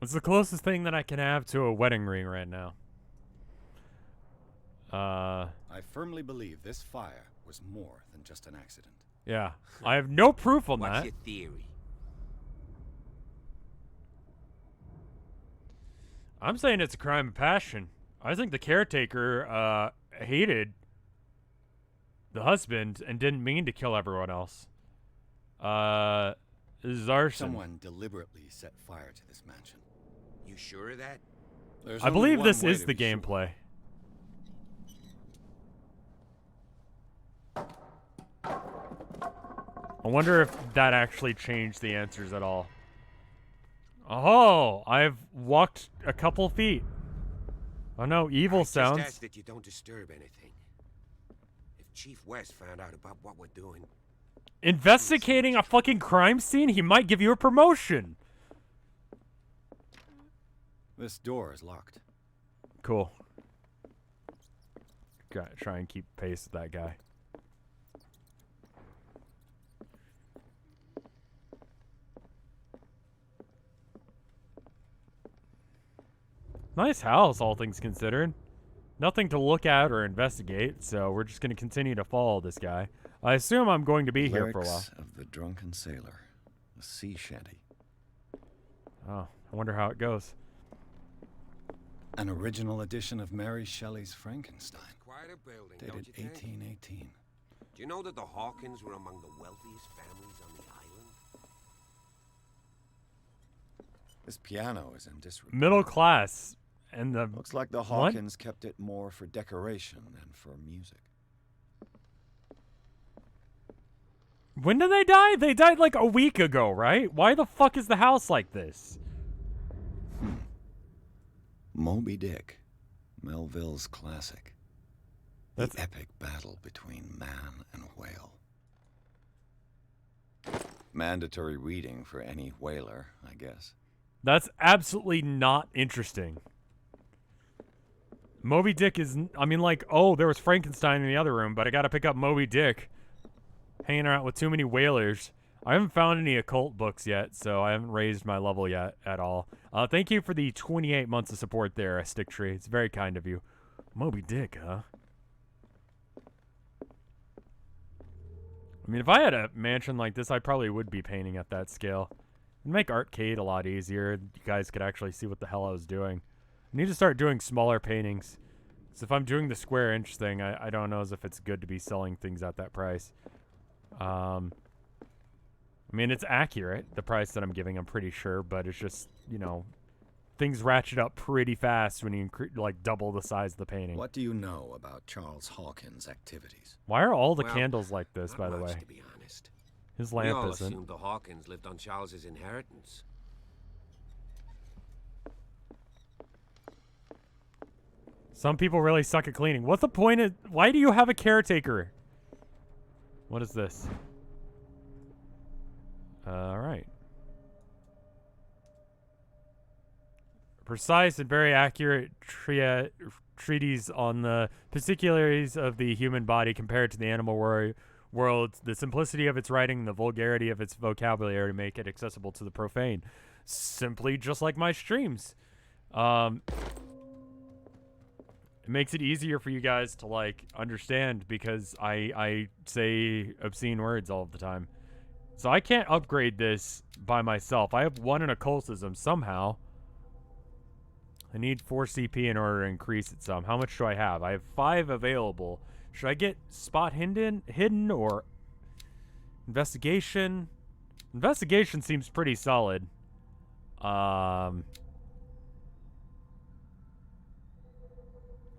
It's the closest thing that I can have to a wedding ring right now. I firmly believe this fire was more than just an accident. Yeah, I have no proof on that. What's your theory? I'm saying it's a crime of passion. I think the caretaker hated the husband and didn't mean to kill everyone else. This is arson. Someone deliberately set fire to this mansion. You sure of that? I believe this is the gameplay. I wonder if that actually changed the answers at all. Oh, I've walked a couple feet. Oh no, evil sounds. Just ask that you don't disturb anything. If Chief West found out about what we're doing. Investigating a fucking crime scene? He might give you a promotion. This door is locked. Cool. Gotta try and keep pace with that guy. Nice house, all things considered. Nothing to look at or investigate, so we're just going to continue to follow this guy. I assume I'm going to be here for a while. Lyrics of the Drunken Sailor, a sea shanty. Oh, I wonder how it goes. An original edition of Mary Shelley's Frankenstein. Quite a building, Dated don't you think? 1818. Do you know that the Hawkins were among the wealthiest families on the island? This piano is in disrepair. Middle class. And the Looks like the Hawkins kept it more for decoration than for music. When did they die? They died like a week ago, right? Why the fuck is the house like this? Moby Dick, Melville's classic. The epic battle between man and whale. Mandatory reading for any whaler, I guess. That's absolutely not interesting. Moby Dick is, I mean, like, oh, there was Frankenstein in the other room, but I gotta pick up Moby Dick. Hanging around with too many whalers. I haven't found any occult books yet, so I haven't raised my level yet at all. Thank you for the 28 months of support there, Stick Tree. It's very kind of you. Moby Dick, huh? I mean, if I had a mansion like this, I probably would be painting at that scale. It'd make arcade a lot easier. You guys could actually see what the hell I was doing. I need to start doing smaller paintings. So if I'm doing the square inch thing, I don't know as if it's good to be selling things at that price. I mean, it's accurate, the price that I'm giving, I'm pretty sure, but it's just, you know, things ratchet up pretty fast when you, like, double the size of the painting. What do you know about Charles Hawkins' activities? Why are all the candles like this, by the way? To be honest. His We lamp all isn't. assumed the Hawkins lived on Charles's inheritance. Some people really suck at cleaning. What's the point of... Why do you have a caretaker? What is this? Alright. Precise and very accurate treatise on the particularities of the human body compared to the animal world. The simplicity of its writing and the vulgarity of its vocabulary make it accessible to the profane. Simply just like my streams. It makes it easier for you guys to, like, understand because I say obscene words all the time. So I can't upgrade this by myself. I have 1 in occultism somehow. I need 4 CP in order to increase it some. How much do I have? I have 5 available. Should I get spot hidden or investigation? Investigation seems pretty solid. I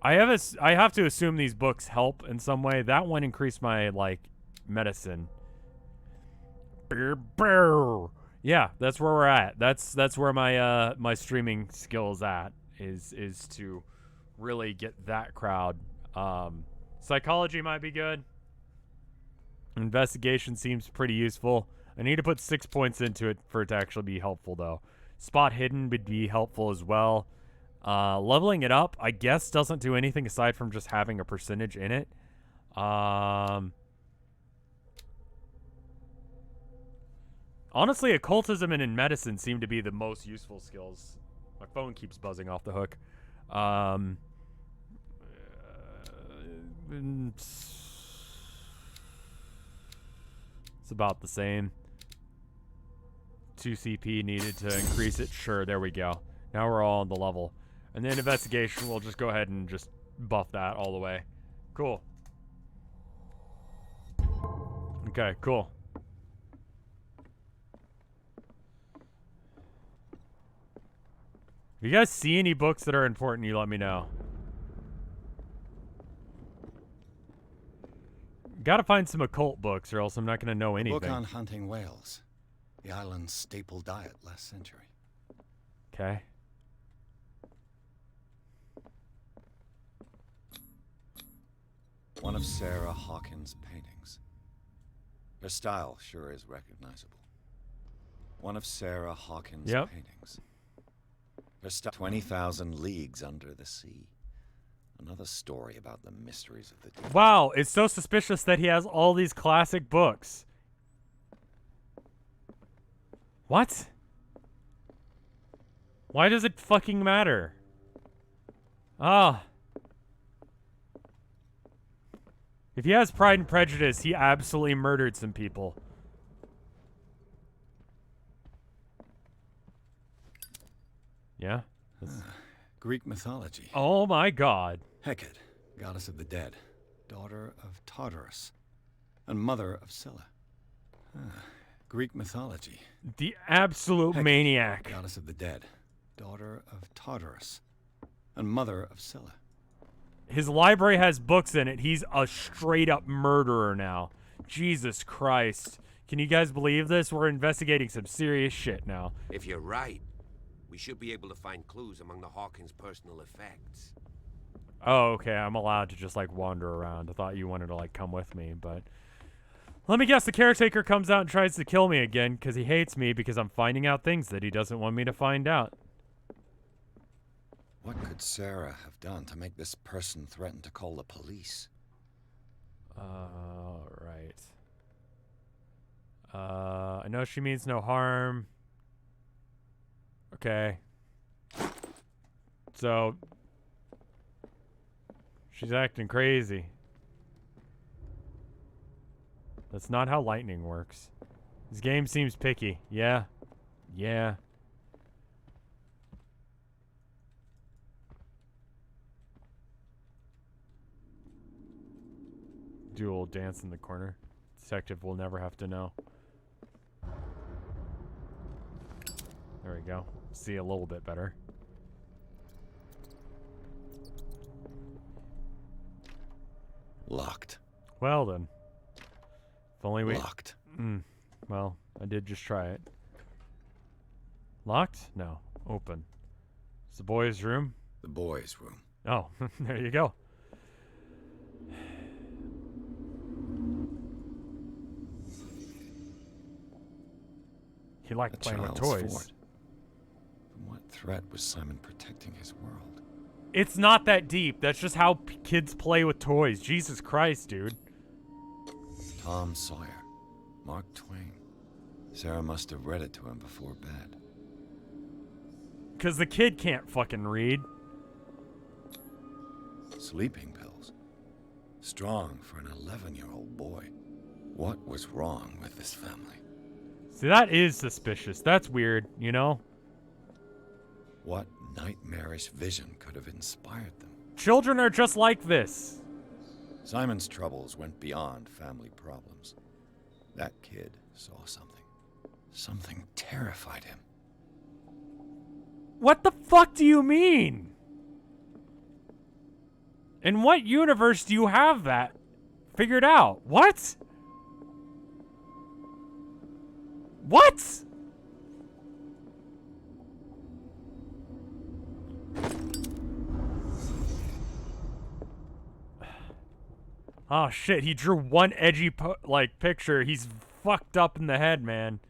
have to assume these books help in some way. That one increased my, like, medicine. Yeah, that's where we're at. That's where my my streaming skill is at. Is to really get that crowd. Psychology might be good. Investigation seems pretty useful. I need to put 6 points into it for it to actually be helpful, though. Spot hidden would be helpful as well. Leveling it up, I guess, doesn't do anything aside from just having a percentage in it. Honestly, occultism and in medicine seem to be the most useful skills. My phone keeps buzzing off the hook. It's about the same. 2 CP needed to increase it. Sure, there we go. Now we're all on the level. And then investigation, we'll just go ahead and just buff that all the way. Cool. Okay, cool. If you guys see any books that are important, you let me know. Gotta find some occult books or else I'm not gonna know anything. Book on hunting whales. The island's staple diet last century. Okay. One of Sarah Hawkins' paintings. Her style sure is recognizable. One of Sarah Hawkins' paintings. Her style 20,000 Leagues Under the Sea. Another story about the mysteries of the deep. Wow, it's so suspicious that he has all these classic books. What? Why does it fucking matter? Ah. If he has Pride and Prejudice, he absolutely murdered some people. Yeah? Greek mythology. Oh my god. Hecate, goddess of the dead, daughter of Tartarus, and mother of Scylla. Greek mythology. The absolute Hecate, maniac. Goddess of the dead, daughter of Tartarus, and mother of Scylla. His library has books in it. He's a straight up murderer now. Jesus Christ. Can you guys believe this? We're investigating some serious shit now. If you're right, we should be able to find clues among the Hawkins' personal effects. Oh, okay. I'm allowed to just, like, wander around. I thought you wanted to, like, come with me, but... Let me guess, the caretaker comes out and tries to kill me again because he hates me because I'm finding out things that he doesn't want me to find out. What could Sarah have done to make this person threaten to call the police? Right. I know she means no harm. Okay. So... she's acting crazy. That's not how lightning works. This game seems picky. Yeah. Yeah. Do a little dance in the corner. Detective will never have to know. There we go. See a little bit better. Locked. Well then. If only we... Locked. Well, I did just try it. Locked? No. Open. It's the boys' room? The boys' room. Oh, there you go. He liked playing with toys. Fort. From what threat was Simon protecting his world? It's not that deep. That's just how kids play with toys. Jesus Christ, dude. Tom Sawyer. Mark Twain. Sarah must have read it to him before bed. Because the kid can't fucking read. Sleeping pills. Strong for an 11-year-old boy. What was wrong with this family? See, that is suspicious. That's weird, you know? What nightmarish vision could have inspired them? Children are just like this. Simon's troubles went beyond family problems. That kid saw something. Something terrified him. What the fuck do you mean? In what universe do you have that figured out? What? What? Oh shit, he drew one edgy picture. He's fucked up in the head, man.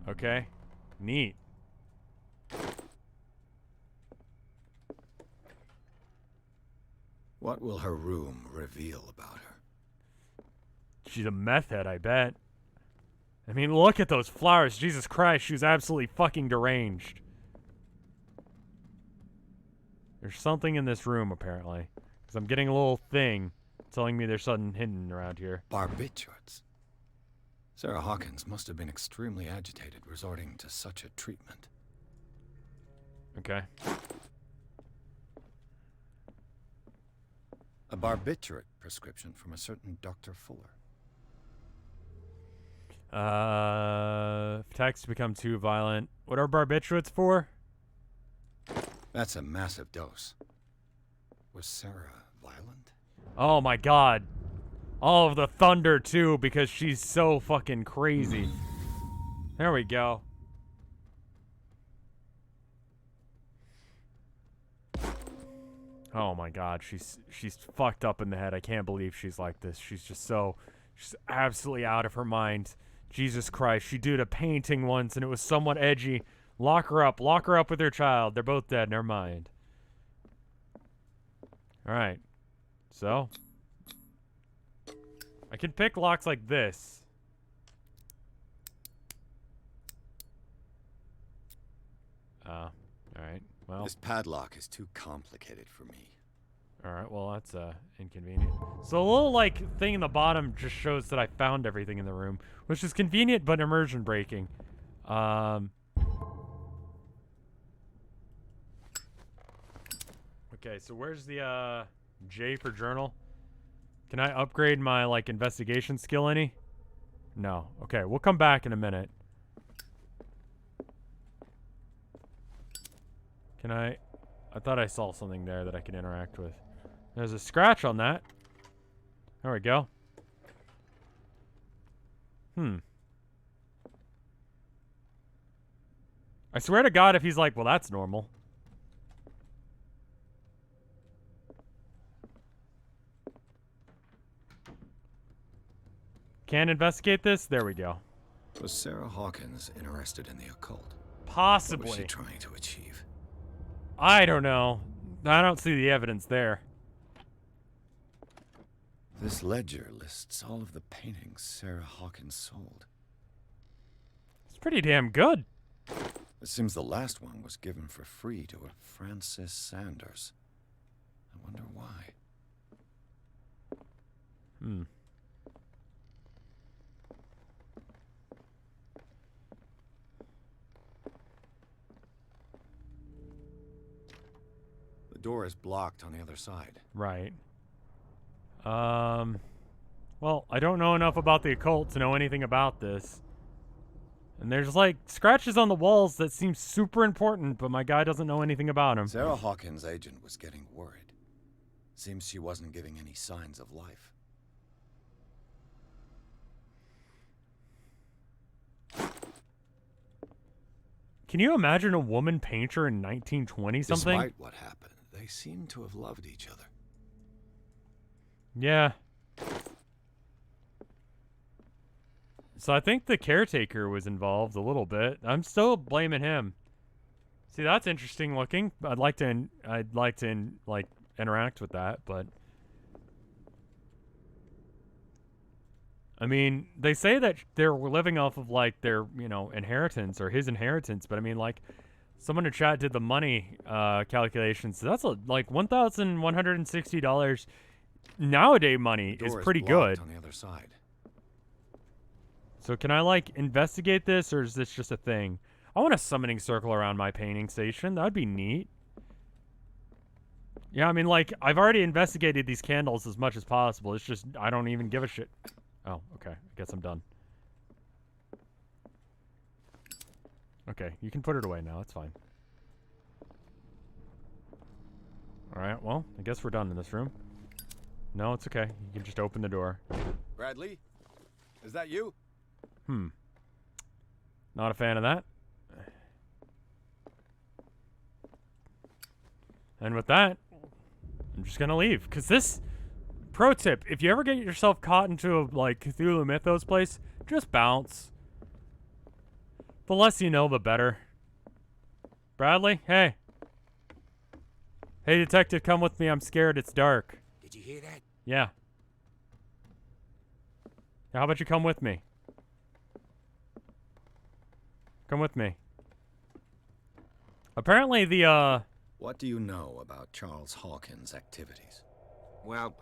Okay. Neat. What will her room reveal about her? She's a meth head, I bet. I mean, look at those flowers. Jesus Christ, she was absolutely fucking deranged. There's something in this room, apparently. Because I'm getting a little thing telling me there's something hidden around here. Barbiturates. Sarah Hawkins must have been extremely agitated resorting to such a treatment. Okay. A barbiturate prescription from a certain Dr. Fuller. If attacks become too violent. What are barbiturates for? That's a massive dose. Was Sarah violent? Oh my god. All of the thunder too, because she's so fucking crazy. There we go. Oh my god, she's fucked up in the head. I can't believe she's like this. She's absolutely out of her mind. Jesus Christ, she did a painting once and it was somewhat edgy. Lock her up with her child. They're both dead, never mind. Alright. So I can pick locks like this. Alright. Well, this padlock is too complicated for me. Alright, well that's inconvenient. So a little like thing in the bottom just shows that I found everything in the room, which is convenient but immersion breaking. Okay, so where's the J for journal? Can I upgrade my like investigation skill any? No. Okay, we'll come back in a minute. Can I thought I saw something there that I could interact with. There's a scratch on that. There we go. I swear to God, if he's like, well, that's normal. Can't investigate this? There we go. Was Sarah Hawkins interested in the occult? Possibly. What was she trying to achieve? I don't know. I don't see the evidence there. This ledger lists all of the paintings Sarah Hawkins sold. It's pretty damn good. It seems the last one was given for free to a Francis Sanders. I wonder why. The door is blocked on the other side. Right. Well, I don't know enough about the occult to know anything about this. And there's like scratches on the walls that seem super important, but my guy doesn't know anything about them. Sarah Hawkins' agent was getting worried. Seems she wasn't giving any signs of life. Can you imagine a woman painter in 1920 something? Despite what happened, they seem to have loved each other. Yeah. So I think the caretaker was involved a little bit. I'm still blaming him. See, that's interesting looking. I'd like to like interact with that, but I mean, they say that they're living off of like their, you know, inheritance or his inheritance, but I mean, like someone in chat did the money calculations. So that's like $1,160 nowadays money is pretty good. On the other side. So can I like investigate this, or is this just a thing? I want a summoning circle around my painting station. That'd be neat. Yeah, I mean, like, I've already investigated these candles as much as possible. It's just, I don't even give a shit. Oh, okay. I guess I'm done. Okay, you can put it away now. It's fine. Alright, well, I guess we're done in this room. No, it's okay. You can just open the door. Bradley? Is that you? Not a fan of that. And with that, I'm just gonna leave. Cause this, pro tip, if you ever get yourself caught into a like Cthulhu Mythos place, just bounce. The less you know, the better. Bradley, hey. Hey detective, come with me, I'm scared, it's dark. Did you hear that? Yeah. How about you come with me? Come with me. Apparently the, What do you know about Charles Hawkins' activities? Well,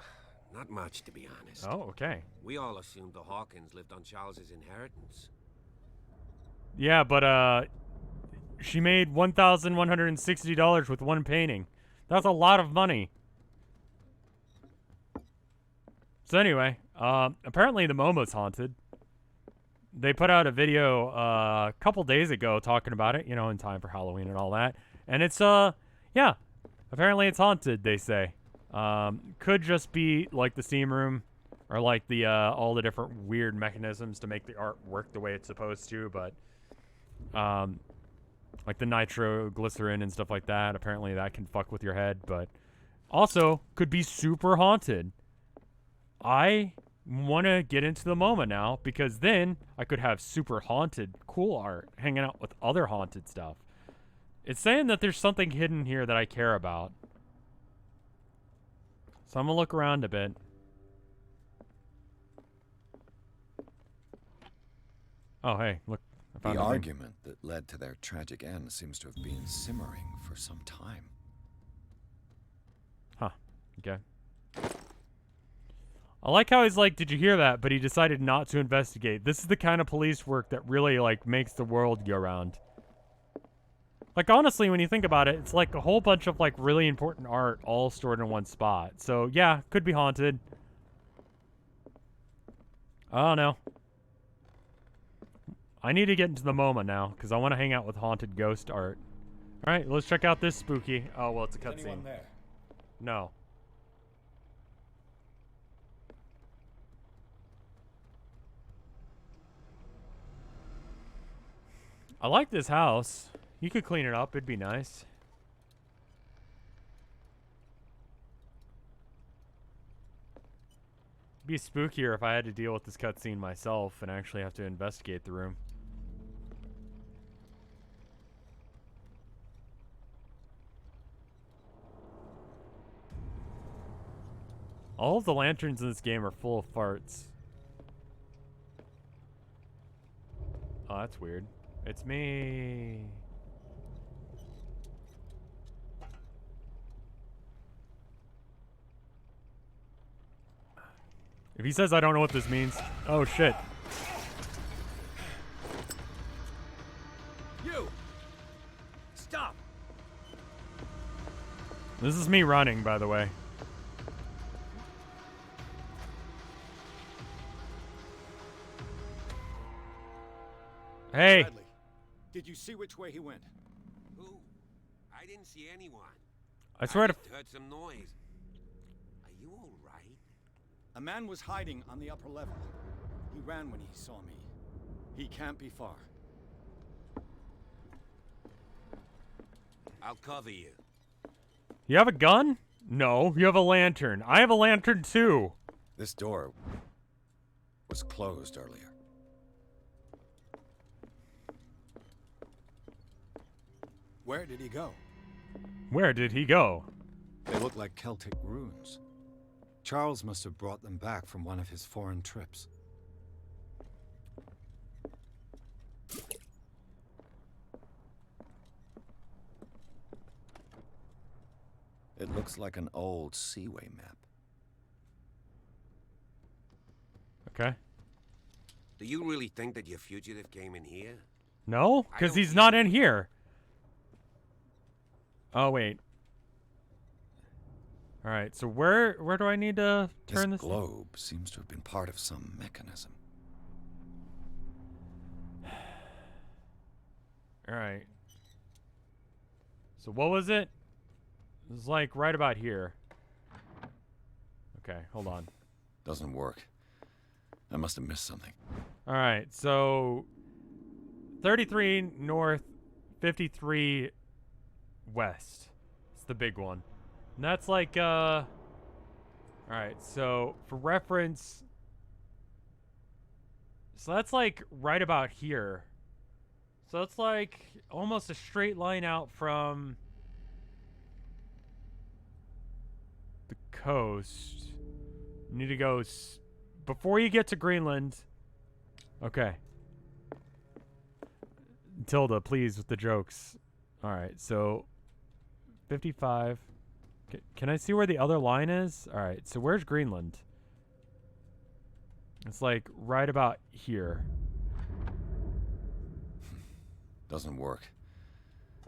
not much, to be honest. Oh, okay. We all assumed the Hawkins lived on Charles's inheritance. Yeah, but, she made $1,160 with one painting. That's a lot of money. So anyway, apparently the Momo's haunted. They put out a video a couple days ago talking about it, you know, in time for Halloween and all that. And it's, yeah, apparently it's haunted, they say. Could just be like the steam room or like the, all the different weird mechanisms to make the art work the way it's supposed to, but, like the nitroglycerin and stuff like that. Apparently that can fuck with your head, but also could be super haunted. I want to get into the MoMA now because then I could have super haunted cool art hanging out with other haunted stuff. It's saying that there's something hidden here that I care about. So I'm going to look around a bit. Oh, hey, look. I found The a thing. argument that led to their tragic end seems to have been simmering for some time. Huh. Okay. I like how he's like, did you hear that? But he decided not to investigate. This is the kind of police work that really, like, makes the world go round. Like, honestly, when you think about it, it's like a whole bunch of, like, really important art all stored in one spot. So, yeah, could be haunted. I don't know. I need to get into the MoMA now, because I want to hang out with haunted ghost art. Alright, let's check out this spooky. Oh, well, it's a cutscene. No. I like this house. You could clean it up. It'd be nice. It'd be spookier if I had to deal with this cutscene myself and actually have to investigate the room. All of the lanterns in this game are full of farts. Oh, that's weird. It's me. If he says I don't know what this means, oh shit. You! Stop! This is me running, by the way. Hey! Bradley, did you see which way he went? Who? I didn't see anyone. I swear to... just heard some noise. Are you all right? A man was hiding on the upper level. He ran when he saw me. He can't be far. I'll cover you. You have a gun? No, you have a lantern. I have a lantern too. This door was closed earlier. Where did he go? Where did he go? They look like Celtic runes. Charles must have brought them back from one of his foreign trips. It looks like an old seaway map. Okay. Do you really think that your fugitive came in here? No, because he's not in here. Oh, wait. All right, so where do I need to turn this? This globe seems to have been part of some mechanism. All right. So what was it? It was like right about here. Okay, hold on. Doesn't work. I must have missed something. All right, so 33 north, 53 west. It's the big one. And that's like, all right, so for reference, so that's like right about here. So it's like almost a straight line out from the coast. You need to go before you get to Greenland. Okay. Tilda, please, with the jokes. All right, so 55. Can I see where the other line is? All right, so where's Greenland? It's like right about here. Doesn't work.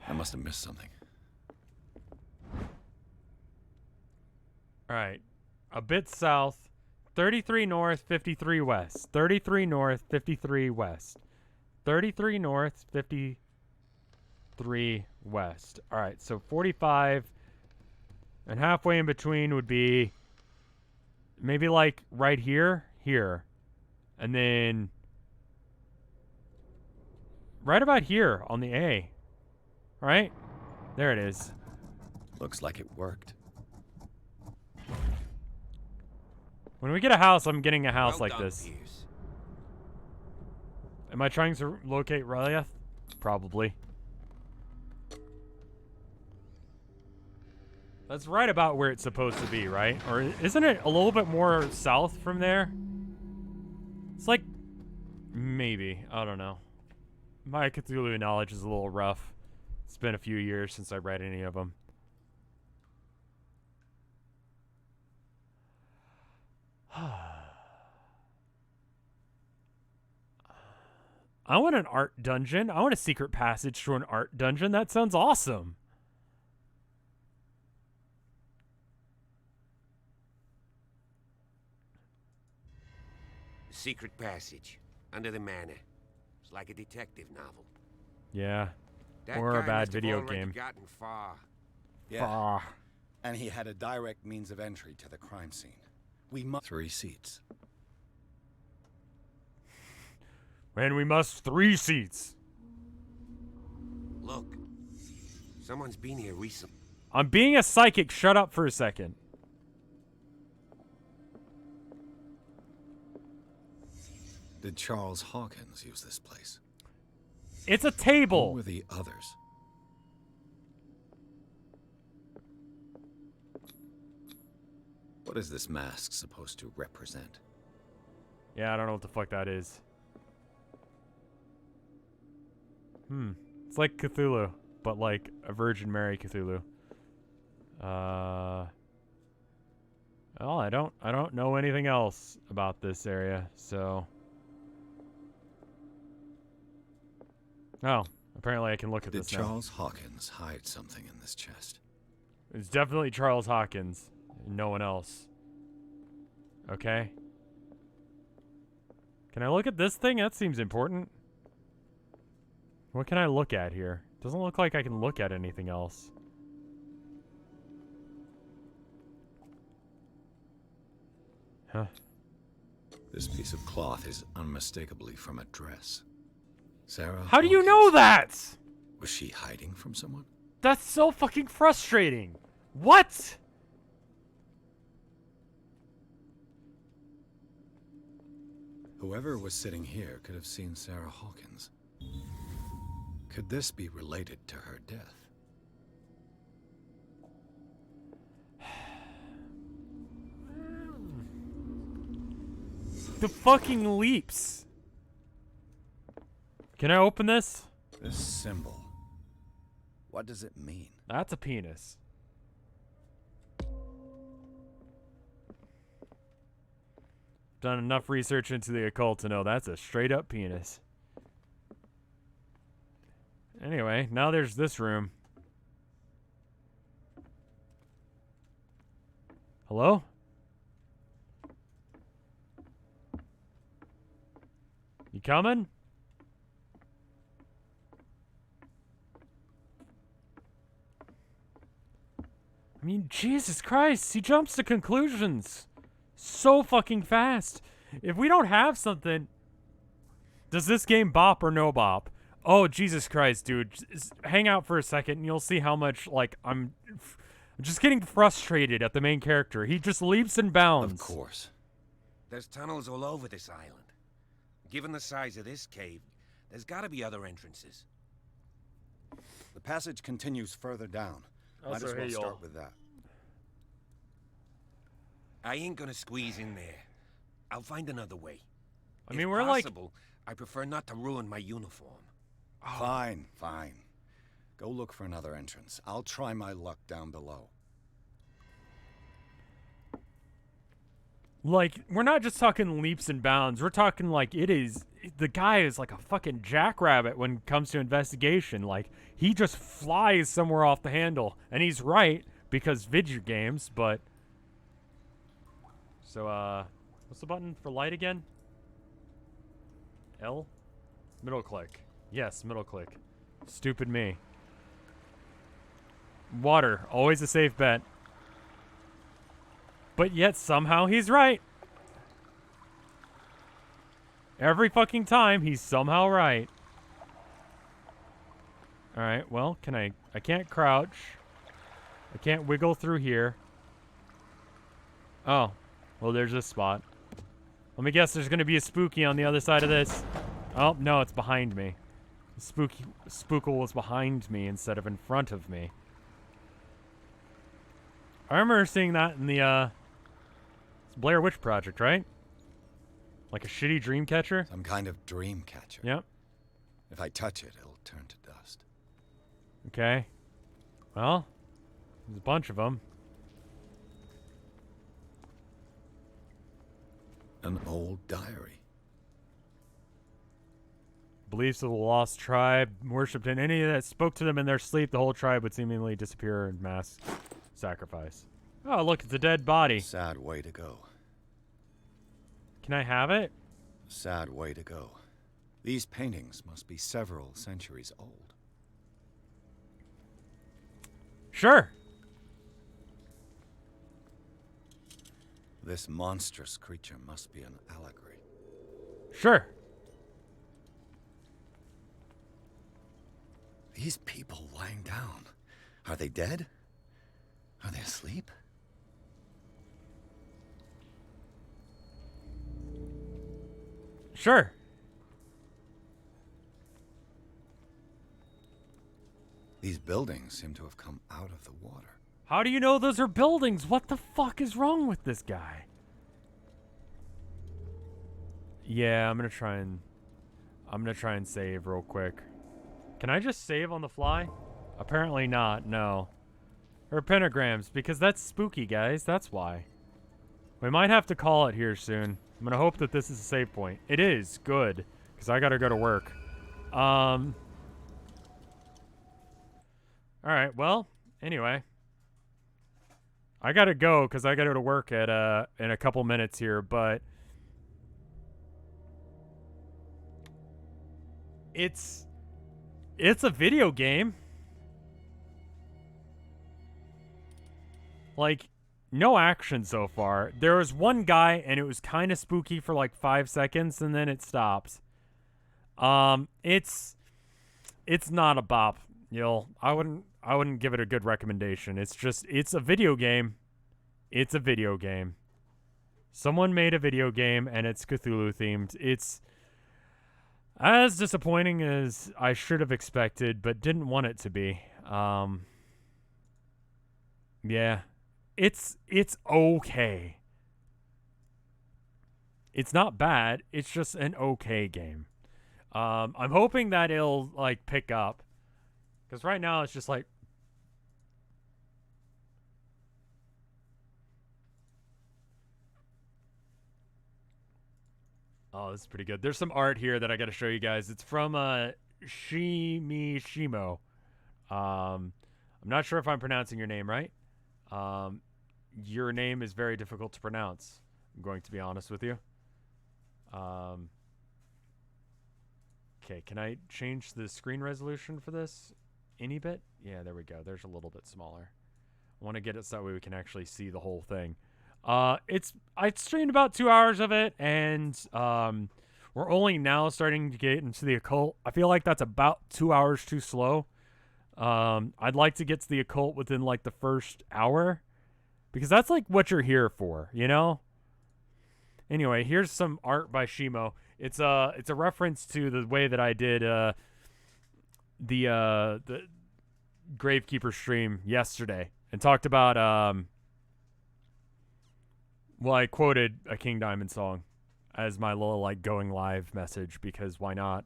I must have missed something. All right, a bit south. 33 north, 53 west. 33 north, 53 west. 33 north, 53 west. All right, so 45. And halfway in between would be maybe like right here, here. And then right about here on the A. Right? There it is. Looks like it worked. When we get a house, I'm getting a house Well like done, this. Pierce. Am I trying to locate Relief? Probably. That's right about where it's supposed to be, right? Or isn't it a little bit more south from there? It's like, maybe. I don't know. My Cthulhu knowledge is a little rough. It's been a few years since I read any of them. I want an art dungeon. I want a secret passage to an art dungeon. That sounds awesome. Secret passage under the manor. It's like a detective novel. Yeah. That Or a guy bad must have video already game. gotten far. Yeah. And he had a direct means of entry to the crime scene. We must 3 seats. Man, we must 3 seats. Someone's been here recently. I'm being a psychic. Shut up for a second. Did Charles Hawkins use this place? It's a table. Who were the others? What is this mask supposed to represent? Yeah, I don't know what the fuck that is. It's like Cthulhu, but like a Virgin Mary Cthulhu. Well, I don't know anything else about this area, so. Oh, apparently I can look at this now. Did Charles Hawkins hide something in this chest? It's definitely Charles Hawkins. No one else. Okay. Can I look at this thing? That seems important. What can I look at here? Doesn't look like I can look at anything else. Huh. This piece of cloth is unmistakably from a dress. Sarah How do you Hawkins. know that? Was she hiding from someone? That's so fucking frustrating. What? Whoever was sitting here could have seen Sarah Hawkins. Could this be related to her death? The fucking leaps. Can I open this? This symbol. What does it mean? That's a penis. Done enough research into the occult to know that's a straight up penis. Anyway, now there's this room. Hello? You coming? I mean, Jesus Christ, he jumps to conclusions so fucking fast. If we don't have something, does this game bop or no bop? Oh, Jesus Christ, dude. Just hang out for a second and you'll see how much, like, I'm just getting frustrated at the main character. He just leaps and bounds. Of course. There's tunnels all over this island. Given the size of this cave, there's gotta be other entrances. The passage continues further down. Might as well start with that. I ain't gonna squeeze in there. I'll find another way. I mean, if we're possible, I prefer not to ruin my uniform. Oh. Fine, fine. Go look for another entrance. I'll try my luck down below. Like, we're not just talking leaps and bounds. We're talking like the guy is like a fucking jackrabbit when it comes to investigation. Like, he just flies somewhere off the handle. And he's right, because video games, but... So, what's the button for light again? L? Middle click. Yes, middle click. Stupid me. Water, always a safe bet. But yet somehow he's right. Every fucking time he's somehow right. Alright, well, I can't crouch. I can't wiggle through here. Oh, well, there's this spot. Let me guess there's gonna be a spooky on the other side of this. Oh, no, it's behind me. The spookle was behind me instead of in front of me. I remember seeing that in the, Blair Witch Project, right? Like a shitty dream catcher? Some kind of dream catcher. Yep. If I touch it, it'll turn to dust. Okay. Well, there's a bunch of them. An old diary. Beliefs of the lost tribe worshipped in any that spoke to them in their sleep, the whole tribe would seemingly disappear in mass sacrifice. Oh, look, it's a dead body. Sad way to go. Can I have it? Sad way to go. These paintings must be several centuries old. Sure. This monstrous creature must be an allegory. Sure. These people lying down. Are they dead? Are they asleep? Sure. These buildings seem to have come out of the water. How do you know those are buildings? What the fuck is wrong with this guy? Yeah, I'm gonna try and save real quick. Can I just save on the fly? Apparently not, no. Or pentagrams, because that's spooky, guys. That's why. We might have to call it here soon. I'm gonna hope that this is a save point. It is. Good. Because I gotta go to work. Alright, well, anyway. I gotta go, because I gotta go to work at, in a couple minutes here, but... It's a video game. Like, no action so far. There was one guy, and it was kind of spooky for like 5 seconds, and then it stops. It's not a bop. I wouldn't give it a good recommendation. It's a video game. It's a video game. Someone made a video game, and it's Cthulhu themed. It's as disappointing as I should have expected, but didn't want it to be. Yeah. It's okay. It's not bad. It's just an okay game. I'm hoping that it'll like pick up, because right now it's just like. Oh, this is pretty good. There's some art here that I got to show you guys. It's from Shimishimo. I'm not sure if I'm pronouncing your name right. Your name is very difficult to pronounce. I'm going to be honest with you. Okay, can I change the screen resolution for this any bit? Yeah, there we go. There's a little bit smaller. I want to get it so that way we can actually see the whole thing. I streamed about 2 hours of it, and we're only now starting to get into the occult. I feel like that's about 2 hours too slow. I'd like to get to the occult within like the first hour, because that's like what you're here for, you know? Anyway, here's some art by Shimo. It's a reference to the way that I did the Gravekeeper stream yesterday, and talked about well, I quoted a King Diamond song as my little like going live message, because why not?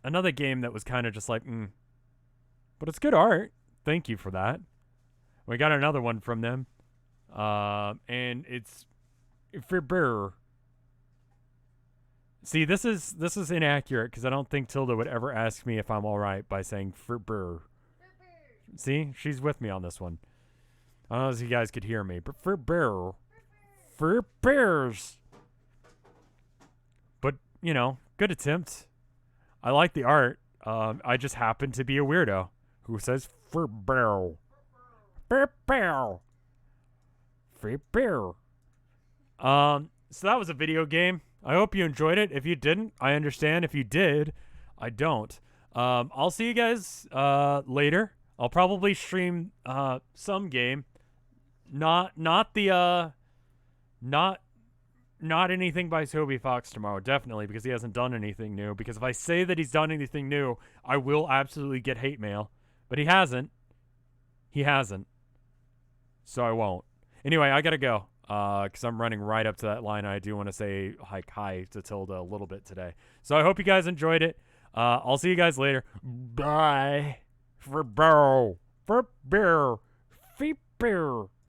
Another game that was kind of just like, but it's good art. Thank you for that. We got another one from them, and it's for Burr. See, this is inaccurate, because I don't think Tilda would ever ask me if I'm all right by saying for Burr. See, she's with me on this one. I don't know if you guys could hear me, but for Burr, for bears. But you know, good attempt. I like the art. I just happen to be a weirdo who says for bear. For bear. For bear. So that was a video game. I hope you enjoyed it. If you didn't, I understand. If you did, I don't. I'll see you guys later. I'll probably stream some game. Not anything by Toby Fox tomorrow, definitely, because he hasn't done anything new. Because if I say that he's done anything new, I will absolutely get hate mail. But he hasn't. He hasn't. So I won't. Anyway, I gotta go. Because I'm running right up to that line. I do want to say like hi to Tilda a little bit today. So I hope you guys enjoyed it. I'll see you guys later. Bye. For bear. For bear. For bear.